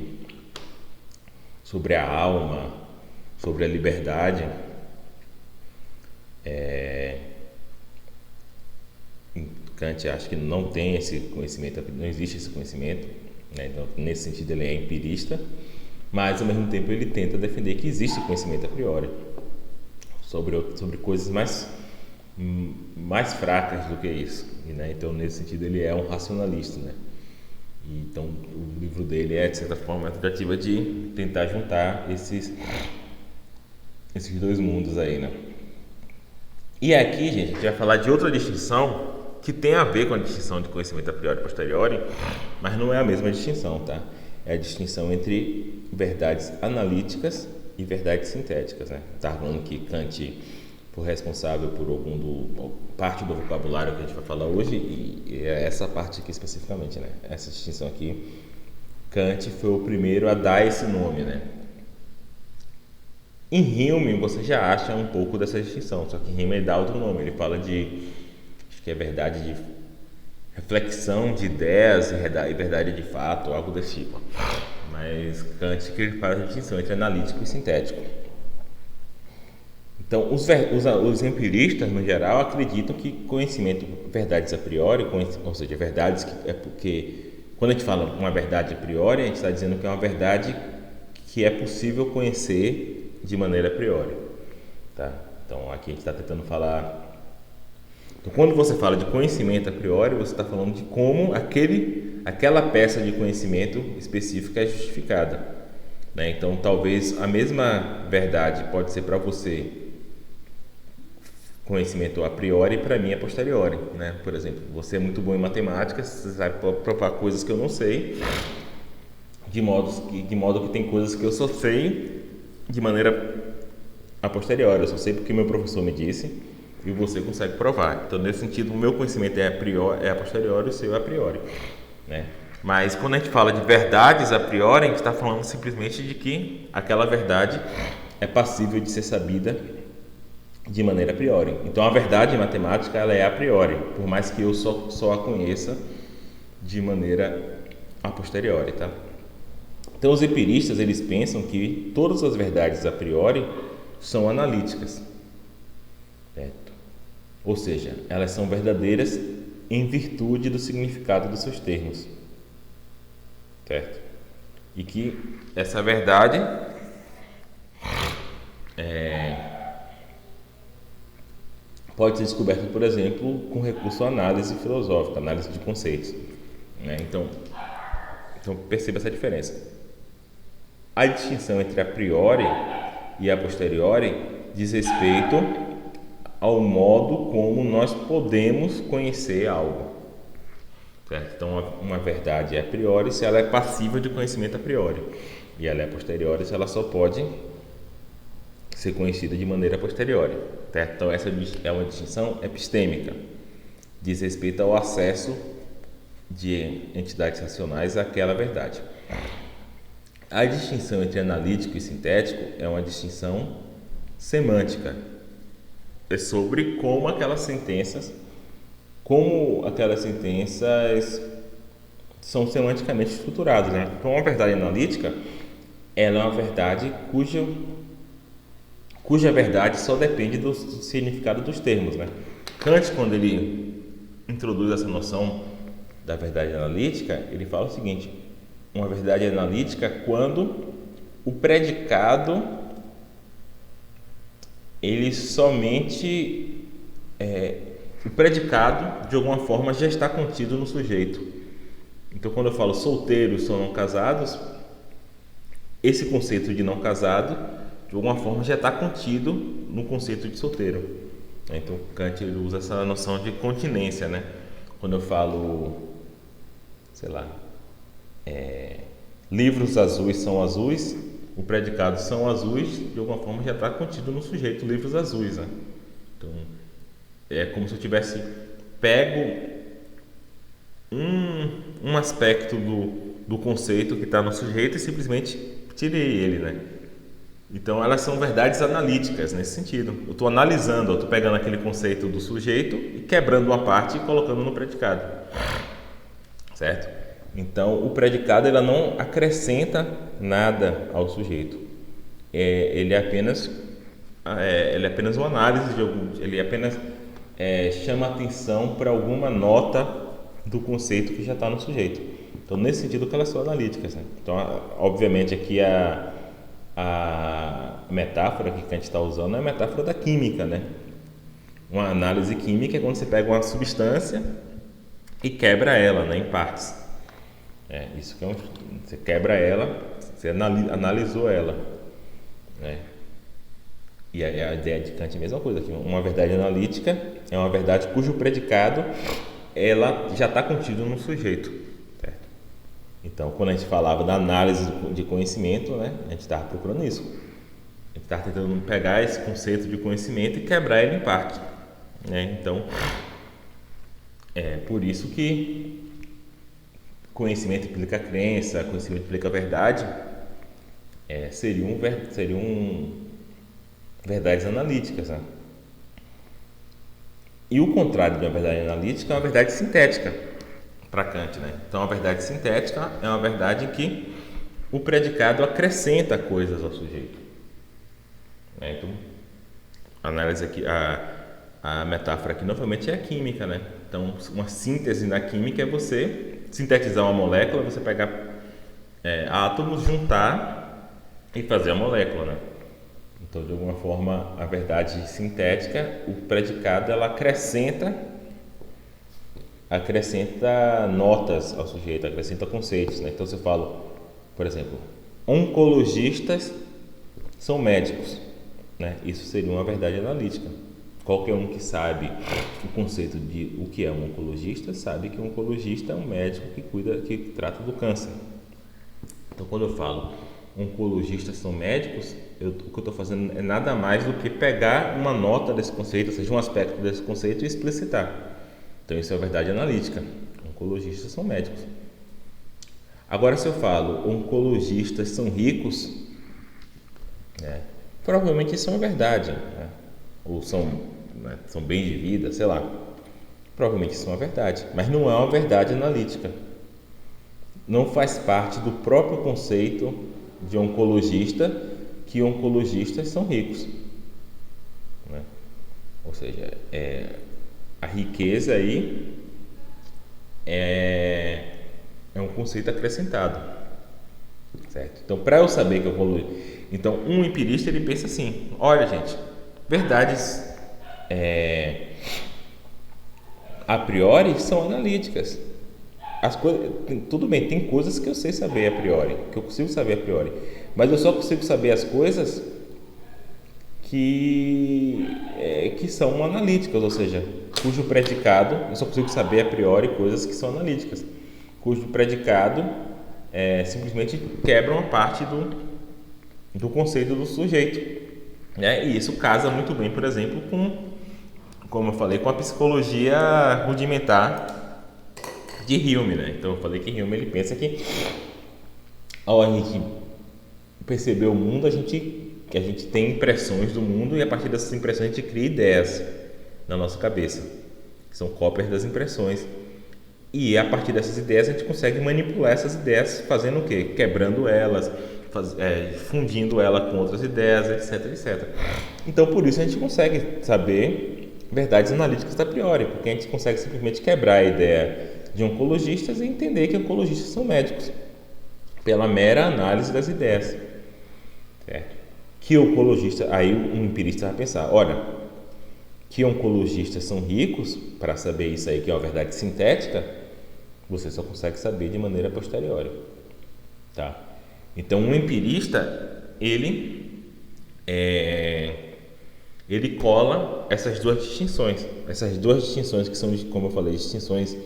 a alma, sobre a liberdade. Kant acha que não tem esse conhecimento, não existe esse conhecimento, né? Então, nesse sentido ele é empirista, mas ao mesmo tempo ele tenta defender que existe conhecimento a priori sobre coisas mais fracas do que isso, né? Então nesse sentido ele é um racionalista, né? Então o livro dele é de certa forma uma tentativa de tentar juntar esses dois mundos aí, né? E aqui, gente, a gente vai falar de outra distinção que tem a ver com a distinção de conhecimento a priori e posteriori, mas não é a mesma distinção, tá? É a distinção entre verdades analíticas e verdades sintéticas, né? Tá falando que Kant foi responsável por parte do vocabulário que a gente vai falar hoje, e é essa parte aqui especificamente, né? Essa distinção aqui, Kant foi o primeiro a dar esse nome, né? Em Hume você já acha um pouco dessa distinção, só que em Hume ele dá outro nome, ele fala acho que é verdade de reflexão de ideias e verdade de fato, algo desse tipo. Mas Kant que ele faz a distinção entre analítico e sintético. Então, os empiristas, no geral, acreditam que conhecimento, verdades a priori, ou seja, verdades que é porque, quando a gente fala uma verdade a priori, a gente está dizendo que é uma verdade que é possível conhecer de maneira a priori, tá? Então, aqui a gente está tentando falar. Então, quando você fala de conhecimento a priori, você está falando de como aquela peça de conhecimento específica é justificada, né? Então, talvez a mesma verdade pode ser para você conhecimento a priori e para mim a posteriori, né? Por exemplo, você é muito bom em matemática, você sabe provar coisas que eu não sei, de modo que tem coisas que eu só sei de maneira a posteriori, eu só sei porque meu professor me disse e você consegue provar. Então, nesse sentido, o meu conhecimento é a posteriori, o seu é a priori, né? Mas quando a gente fala de verdades a priori, a gente está falando simplesmente de que aquela verdade é passível de ser sabida de maneira a priori. Então a verdade em matemática ela é a priori, por mais que eu só a conheça de maneira a posteriori, tá? Então os empiristas eles pensam que todas as verdades a priori são analíticas, certo? Ou seja, elas são verdadeiras em virtude do significado dos seus termos, certo? E que essa verdade pode ser descoberta, por exemplo, com recurso à análise filosófica, análise de conceitos, né? Então perceba essa diferença. A distinção entre a priori e a posteriori diz respeito ao modo como nós podemos conhecer algo, certo? Então uma verdade é a priori se ela é passível de conhecimento a priori, e ela é a posteriori se ela só pode ser conhecida de maneira posteriori, certo? Então essa é uma distinção epistêmica, diz respeito ao acesso de entidades racionais àquela verdade. A distinção entre analítico e sintético é uma distinção semântica, é sobre como aquelas sentenças são semanticamente estruturadas, né? Então uma verdade analítica ela é uma verdade cuja verdade só depende do significado dos termos, né? Kant, quando ele introduz essa noção da verdade analítica, ele fala o seguinte: uma verdade analítica quando o predicado ele somente o predicado de alguma forma já está contido no sujeito. Então, quando eu falo solteiros são não casados, esse conceito de não casado de alguma forma já está contido no conceito de solteiro. Então, Kant ele usa essa noção de continência, né? Quando eu falo, sei lá, livros azuis são azuis, o predicado são azuis, de alguma forma já está contido no sujeito livros azuis, né? Então, é como se eu tivesse pego um aspecto do conceito que está no sujeito e simplesmente tirei ele, né? Então, elas são verdades analíticas nesse sentido. Eu estou analisando, eu estou pegando aquele conceito do sujeito e quebrando uma parte e colocando no predicado, certo? Então, o predicado ela não acrescenta nada ao sujeito. Ele é apenas uma análise ele apenas chama atenção para alguma nota do conceito que já está no sujeito. Então, nesse sentido que elas são analíticas, né? Então, obviamente, aqui a metáfora que Kant está usando é a metáfora da química, né? Uma análise química é quando você pega uma substância e quebra ela, né, em partes. Isso que você quebra ela, você analisou ela, né? E a ideia de Kant é a mesma coisa aqui. Uma verdade analítica é uma verdade cujo predicado ela já está contido no sujeito, certo? Então, quando a gente falava da análise de conhecimento, né, a gente estava procurando isso. A gente estava tentando pegar esse conceito de conhecimento e quebrar ele em parte, né? Então, é por isso que conhecimento implica crença, conhecimento implica verdade, seriam verdades analíticas, né? E o contrário de uma verdade analítica é uma verdade sintética para Kant, né? Então, a verdade sintética é uma verdade em que o predicado acrescenta coisas ao sujeito, né? Então, a análise aqui, a metáfora aqui novamente é a química, né? Então, uma síntese na química é você sintetizar uma molécula, você pegar átomos, juntar e fazer a molécula, né? Então, de alguma forma, a verdade sintética, o predicado, ela acrescenta notas ao sujeito, acrescenta conceitos, né? Então, você fala, por exemplo, oncologistas são médicos, né? Isso seria uma verdade analítica. Qualquer um que sabe o conceito de o que é um oncologista sabe que um oncologista é um médico que trata do câncer. Então, quando eu falo oncologistas são médicos, o que eu estou fazendo é nada mais do que pegar uma nota desse conceito, ou seja, um aspecto desse conceito e explicitar. Então, isso é a verdade analítica. Oncologistas são médicos. Agora, se eu falo oncologistas são ricos, provavelmente isso é uma verdade, né? Ou são bens de vida, sei lá. Provavelmente isso é uma verdade, mas não é uma verdade analítica. Não faz parte do próprio conceito de oncologista que oncologistas são ricos, né? Ou seja, a riqueza aí é um conceito acrescentado, certo? Então, para eu saber que eu vou... Então, um empirista, ele pensa assim: olha, gente, verdades a priori são analíticas. As coisas, tudo bem, tem coisas que eu sei saber a priori, que eu consigo saber a priori, mas eu só consigo saber as coisas que são analíticas, ou seja, cujo predicado, eu só consigo saber a priori coisas que são analíticas, cujo predicado simplesmente quebra uma parte do conceito do sujeito, né? E isso casa muito bem, por exemplo, como eu falei, com a psicologia rudimentar de Hume, né? Então eu falei que Hume ele pensa que ao a gente perceber o mundo, a gente tem impressões do mundo e a partir dessas impressões a gente cria ideias na nossa cabeça, que são cópias das impressões. E a partir dessas ideias a gente consegue manipular essas ideias fazendo o quê? Quebrando elas, fundindo ela com outras ideias, etc, etc. Então por isso a gente consegue saber verdades analíticas a priori, porque a gente consegue simplesmente quebrar a ideia de oncologistas e entender que oncologistas são médicos, pela mera análise das ideias. Certo? Que oncologista, aí um empirista vai pensar, olha, que oncologistas são ricos, para saber isso aí que é uma verdade sintética, você só consegue saber de maneira posterior. Tá? Então, um empirista, ele cola essas duas distinções que são, como eu falei, distinções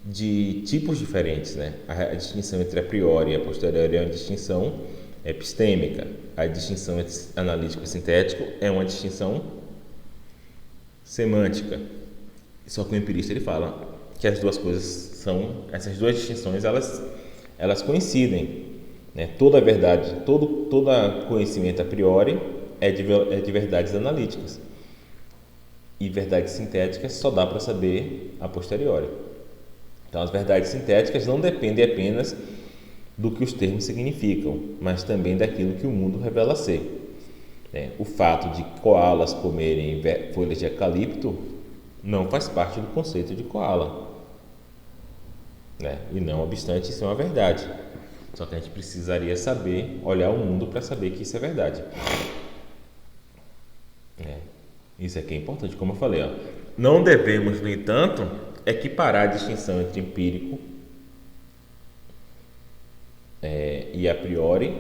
de tipos diferentes, né? A distinção entre a priori e a posteriori é uma distinção epistêmica, a distinção entre analítico e sintético é uma distinção semântica. Só que o empirista ele fala que as duas coisas são, essas duas distinções elas coincidem, né? Toda verdade, todo conhecimento a priori é de verdades analíticas, e verdades sintéticas só dá para saber a posteriori. Então, as verdades sintéticas não dependem apenas do que os termos significam, mas também daquilo que o mundo revela ser. O fato de koalas comerem folhas de eucalipto não faz parte do conceito de koala, né? E não obstante isso é uma verdade. Só que a gente precisaria saber, olhar o mundo para saber que isso é verdade. Isso aqui é importante, como eu falei. Não devemos, no entanto, equiparar a distinção entre empírico e a priori,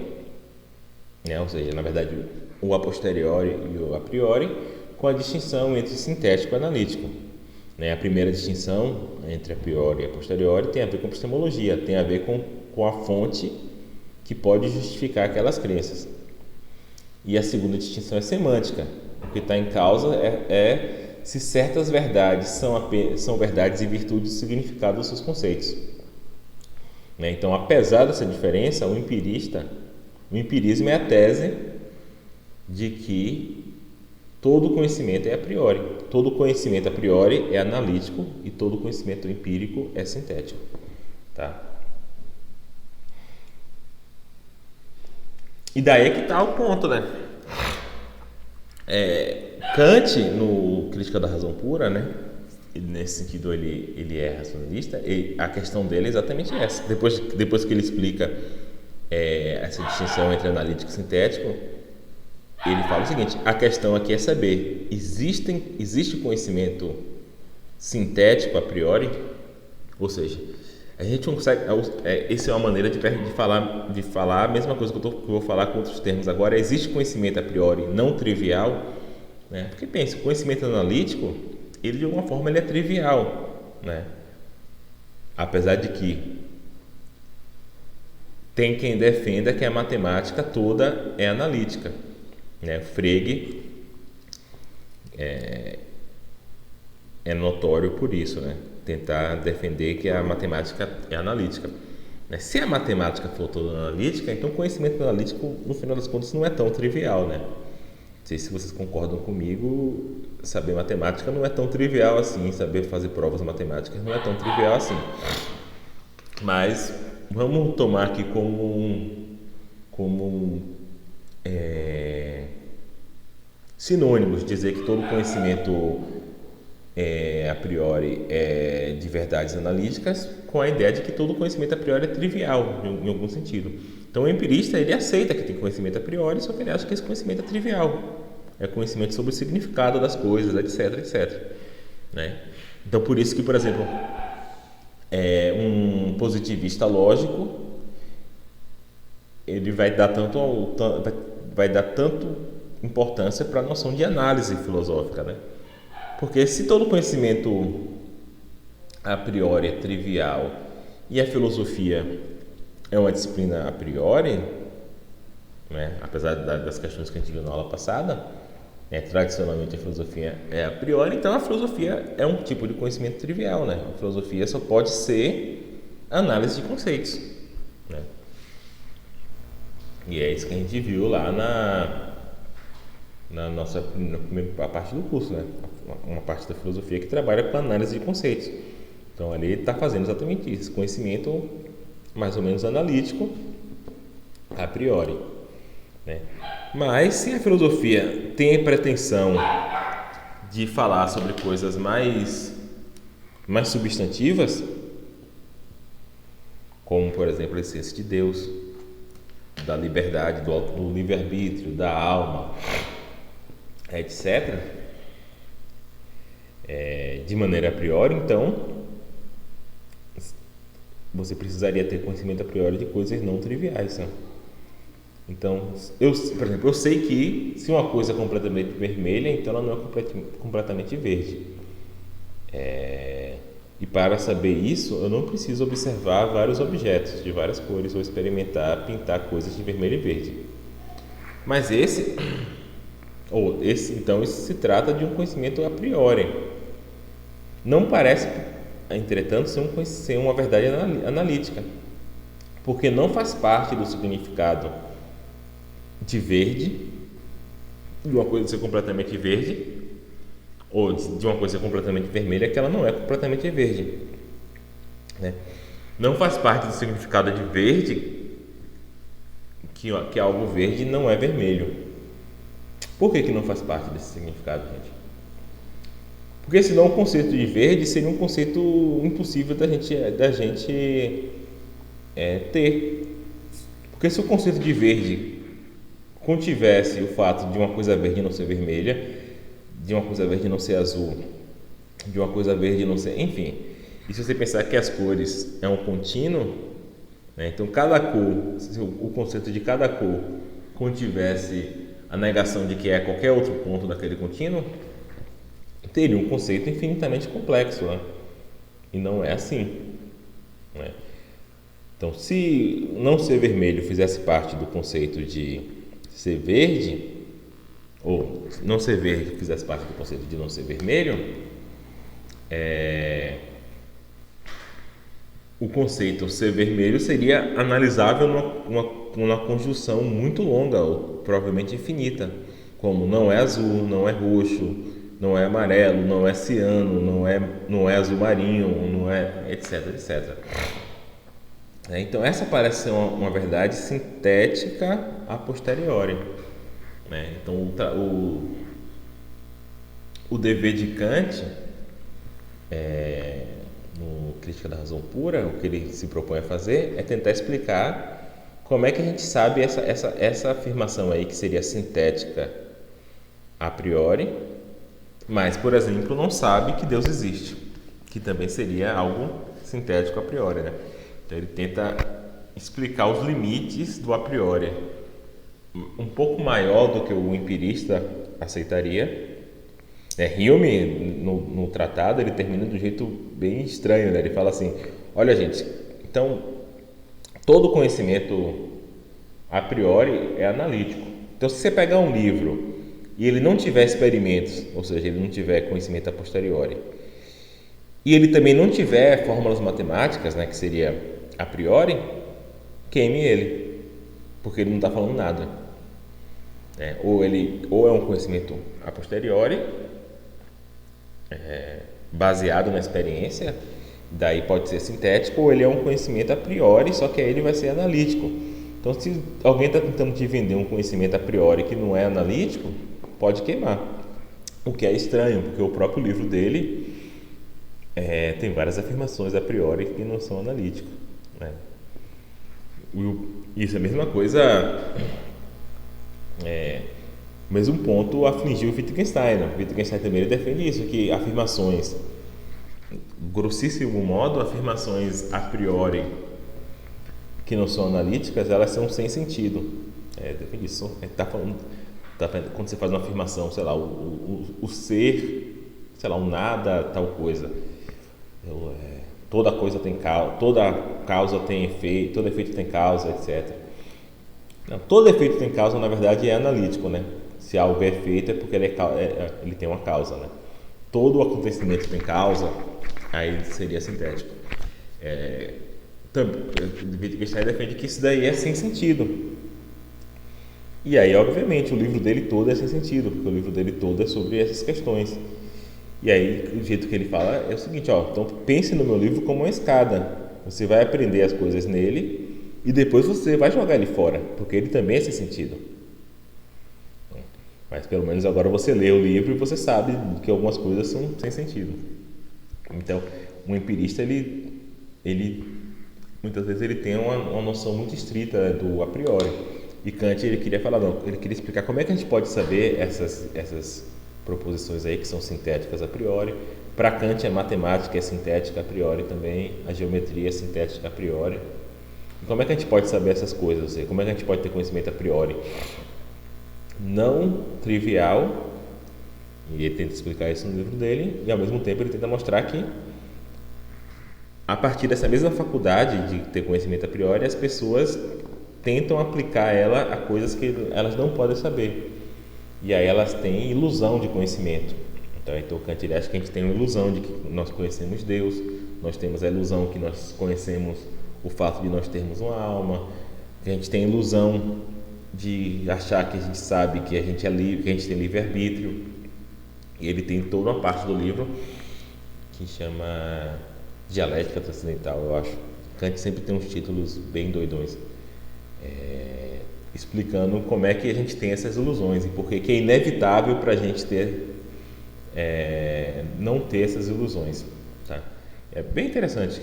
né? Ou seja, na verdade, o a posteriori e o a priori, com a distinção entre sintético e analítico. A primeira distinção entre a priori e a posteriori tem a ver com epistemologia, tem a ver com a fonte que pode justificar aquelas crenças. E a segunda distinção é semântica. O que está em causa é se certas verdades são verdades em virtude do significado dos seus conceitos. Então, apesar dessa diferença, o empirismo é a tese de que todo conhecimento é a priori. Todo conhecimento a priori é analítico e todo conhecimento empírico é sintético. Tá? E daí é que está o ponto, né? Kant, no Crítica da Razão Pura, né? Nesse sentido ele é racionalista, e a questão dele é exatamente essa. Depois que ele explica essa distinção entre analítico e sintético, ele fala o seguinte: a questão aqui é saber, existe conhecimento sintético a priori? Ou seja, a gente não consegue, essa é uma maneira de falar a mesma coisa que eu vou falar com outros termos agora. Existe conhecimento a priori não trivial, né? Porque pensa, o conhecimento analítico, ele de alguma forma ele é trivial, né? Apesar de que tem quem defenda que a matemática toda é analítica, né? Frege é notório por isso, né? Tentar defender que a matemática é analítica. Se a matemática for toda analítica, então o conhecimento analítico, no final das contas, não é tão trivial, né? Não sei se vocês concordam comigo, saber matemática não é tão trivial assim, saber fazer provas matemáticas não é tão trivial assim. Mas vamos tomar aqui como sinônimos, dizer que todo conhecimento a priori é de verdades analíticas, com a ideia de que todo conhecimento a priori é trivial em algum sentido. Então o empirista ele aceita que tem conhecimento a priori, só que ele acha que esse conhecimento é trivial, é conhecimento sobre o significado das coisas, etc, né? Então por isso que, por exemplo, um positivista lógico ele vai dar tanto importância para a noção de análise filosófica, né? Porque se todo conhecimento a priori é trivial e a filosofia é uma disciplina a priori, né? Apesar das questões que a gente viu na aula passada, tradicionalmente a filosofia é a priori, então a filosofia é um tipo de conhecimento trivial, né? A filosofia só pode ser análise de conceitos, né? E é isso que a gente viu lá na primeira parte do curso, né? Uma parte da filosofia que trabalha com análise de conceitos. Então ali ele está fazendo exatamente isso, conhecimento mais ou menos analítico a priori, né? Mas se a filosofia tem a pretensão de falar sobre coisas mais substantivas, como, por exemplo, a essência de Deus, da liberdade, do livre-arbítrio, da alma, etc., de maneira a priori, então, você precisaria ter conhecimento a priori de coisas não triviais, né? Então, por exemplo, eu sei que se uma coisa é completamente vermelha, então ela não é completamente verde. E para saber isso, eu não preciso observar vários objetos de várias cores ou experimentar pintar coisas de vermelho e verde. Mas então, isso se trata de um conhecimento a priori. Não parece, entretanto, ser uma verdade analítica, porque não faz parte do significado de verde, de uma coisa ser completamente verde, ou de uma coisa completamente vermelha, que ela não é completamente verde, né? Não faz parte do significado de verde que algo verde não é vermelho. Por que não faz parte desse significado, gente? Porque senão o conceito de verde seria um conceito impossível da gente ter. Porque se o conceito de verde contivesse o fato de uma coisa verde não ser vermelha, de uma coisa verde não ser azul, de uma coisa verde não ser... Enfim, e se você pensar que as cores é um contínuo, né? Então cada cor, se o conceito de cada cor contivesse a negação de que é qualquer outro ponto daquele contínuo, teria um conceito infinitamente complexo, né? E não é assim, né? Então, se não ser vermelho fizesse parte do conceito de ser verde, ou não ser verde fizesse parte do conceito de não ser vermelho, o conceito ser vermelho seria analisável numa conjunção muito longa, ou provavelmente infinita, como não é azul, não é roxo, não é amarelo, não é ciano, não é azul marinho, não é etc. Então essa parece ser uma verdade sintética a posteriori, né? Então o dever de Kant, no Crítica da Razão Pura, o que ele se propõe a fazer é tentar explicar como é que a gente sabe essa afirmação aí que seria sintética a priori, mas, por exemplo, não sabe que Deus existe, que também seria algo sintético a priori, né? Então ele tenta explicar os limites do a priori, um pouco maior do que o empirista aceitaria. Hume, no tratado, ele termina de um jeito bem estranho, né? Ele fala assim: olha, gente, então todo conhecimento a priori é analítico. Então, se você pegar um livro e ele não tiver experimentos, ou seja, ele não tiver conhecimento a posteriori, e ele também não tiver fórmulas matemáticas, né, que seria a priori, queime ele, porque ele não está falando nada. Ou é um conhecimento a posteriori, baseado na experiência, daí pode ser sintético, ou ele é um conhecimento a priori, só que aí ele vai ser analítico. Então, se alguém está tentando te vender um conhecimento a priori que não é analítico, pode queimar. O que é estranho, porque o próprio livro dele tem várias afirmações a priori que não são analíticas, né? Isso é a mesma coisa, o mesmo ponto afligiu o Wittgenstein, né? O Wittgenstein também ele defende isso, que afirmações, grossíssimo modo, afirmações a priori que não são analíticas, elas são sem sentido. Defende isso. Quando você faz uma afirmação, sei lá, o ser, sei lá, o nada, tal coisa. Toda coisa tem causa, toda causa tem efeito, todo efeito tem causa, etc. Não, todo efeito tem causa, na verdade, é analítico, né? Se algo é efeito é porque ele tem uma causa, né? Todo acontecimento tem causa, aí seria sintético. Wittgenstein defende que isso daí é sem sentido. E aí, obviamente, o livro dele todo é sem sentido, porque o livro dele todo é sobre essas questões. E aí, o jeito que ele fala é o seguinte, então pense no meu livro como uma escada. Você vai aprender as coisas nele e depois você vai jogar ele fora, porque ele também é sem sentido. Mas pelo menos agora você lê o livro e você sabe que algumas coisas são sem sentido. Então, um empirista, ele muitas vezes ele tem uma noção muito estrita, né, do a priori. E Kant ele queria falar, não, ele queria explicar como é que a gente pode saber essas proposições aí que são sintéticas a priori. Para Kant a matemática é sintética a priori também, a geometria é sintética a priori. E como é que a gente pode saber essas coisas? Ou seja, como é que a gente pode ter conhecimento a priori? Não trivial, e ele tenta explicar isso no livro dele, e ao mesmo tempo ele tenta mostrar que a partir dessa mesma faculdade de ter conhecimento a priori, as pessoas tentam aplicar ela a coisas que elas não podem saber. E aí elas têm ilusão de conhecimento. Então Kant ele acha que a gente tem uma ilusão de que nós conhecemos Deus, nós temos a ilusão que nós conhecemos o fato de nós termos uma alma, que a gente tem a ilusão de achar que a gente sabe que a gente é livre, que a gente tem livre-arbítrio. E ele tem toda uma parte do livro que chama Dialética Transcendental, eu acho. Kant sempre tem uns títulos bem doidões, explicando como é que a gente tem essas ilusões e por que é inevitável para a gente não ter essas ilusões, tá? É bem interessante,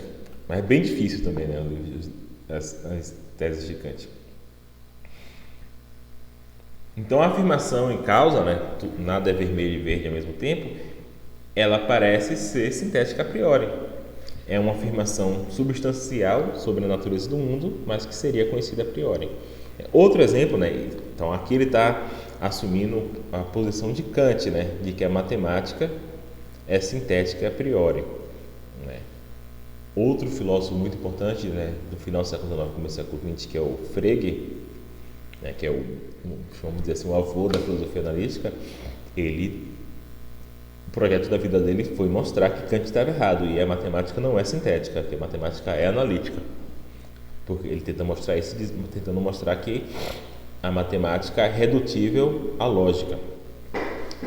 mas é bem difícil também, né, as teses de Kant. Então a afirmação em causa, né, nada é vermelho e verde ao mesmo tempo, ela parece ser sintética a priori. É uma afirmação substancial sobre a natureza do mundo, mas que seria conhecida a priori. Outro exemplo, né, então aqui ele está assumindo a posição de Kant, né, de que a matemática é sintética a priori, né. Outro filósofo muito importante, né, do final do século XIX, começo do século XX, que é o Frege, né, que é vamos dizer assim, o avô da filosofia analítica, o projeto da vida dele foi mostrar que Kant estava errado e a matemática não é sintética, que a matemática é analítica. Porque ele tenta mostrar isso, tentando mostrar que a matemática é redutível à lógica.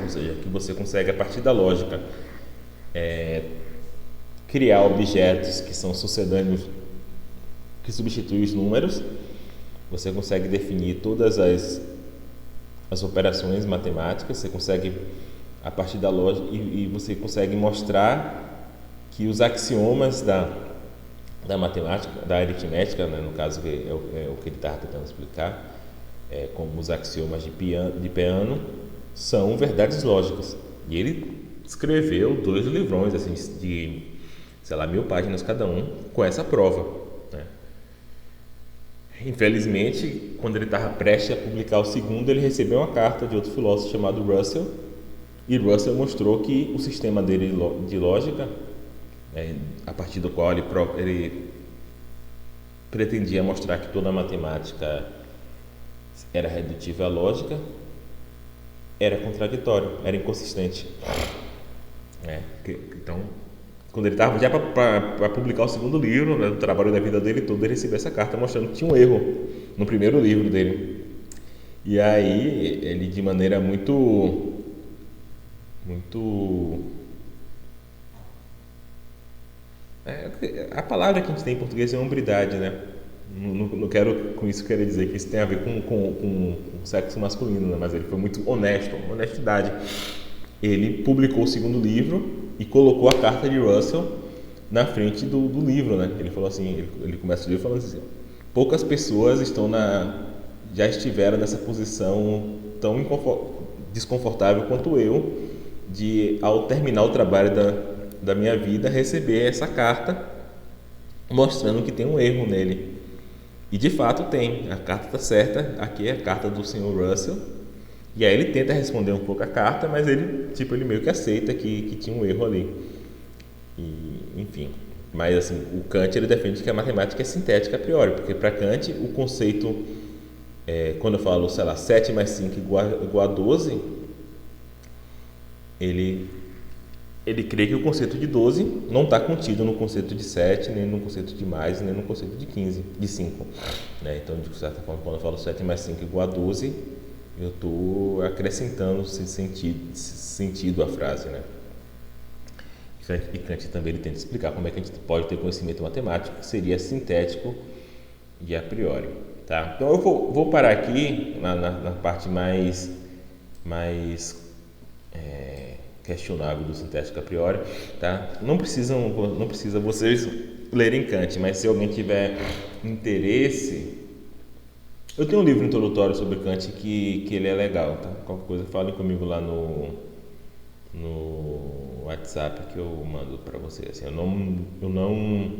Ou seja, que você consegue, a partir da lógica, criar objetos que são sucedâneos, que substituem os números. Você consegue definir todas as operações matemáticas, você consegue, a partir da lógica, e você consegue mostrar que os axiomas da matemática, da aritmética, né, no caso é o que ele estava tentando explicar, como os axiomas de Peano, são verdades lógicas. E ele escreveu 2 livrões, assim, de, sei lá, 1000 páginas cada um, com essa prova, né? Infelizmente, quando ele estava prestes a publicar o segundo, ele recebeu uma carta de outro filósofo chamado Russell, e Russell mostrou que o sistema dele de lógica, a partir do qual ele pretendia mostrar que toda a matemática era redutível à lógica, era contraditório, era inconsistente. Então, quando ele estava já para publicar o segundo livro, né, do trabalho da vida dele todo, ele recebeu essa carta mostrando que tinha um erro no primeiro livro dele. E aí, ele de maneira muito a palavra que a gente tem em português é hombridade, né? Não quero com isso querer dizer que isso tem a ver com o sexo masculino, né? Mas ele foi muito honesto, honestidade. Ele publicou o segundo livro e colocou a carta de Russell na frente do livro, né? Ele falou assim, ele começa o livro falando assim: poucas pessoas já estiveram nessa posição tão desconfortável quanto eu, de ao terminar o trabalho da minha vida receber essa carta mostrando que tem um erro nele. E de fato tem, a carta está certa, aqui é a carta do Sr. Russell. E aí ele tenta responder um pouco a carta, mas ele meio que aceita que tinha um erro ali. E, enfim, mas assim, o Kant ele defende que a matemática é sintética a priori, porque para Kant o conceito, quando eu falo, sei lá, 7 mais 5 igual a 12, ele crê que o conceito de 12 não está contido no conceito de 7, nem no conceito de mais, nem no conceito de 15, de 5. Né? Então, de certa forma, quando eu falo 7 mais 5 igual a 12, eu estou acrescentando sentido à frase, né? E Kant também ele tenta explicar como é que a gente pode ter conhecimento matemático que seria sintético e a priori, tá? Então eu vou parar aqui na parte mais questionável do sintético a priori, tá? Não precisa vocês lerem Kant, mas se alguém tiver interesse, eu tenho um livro introdutório sobre Kant que ele é legal, tá? Qualquer coisa, falem comigo lá no WhatsApp que eu mando para vocês. Assim, eu não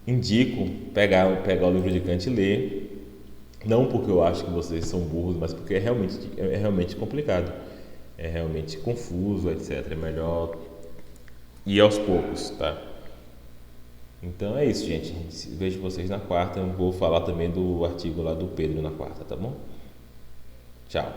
indico pegar o livro de Kant e ler, não porque eu acho que vocês são burros, mas porque é realmente complicado, é realmente confuso, etc. É melhor ir aos poucos, tá? Então é isso, gente. Vejo vocês na quarta. Eu vou falar também do artigo lá do Pedro na quarta, tá bom? Tchau.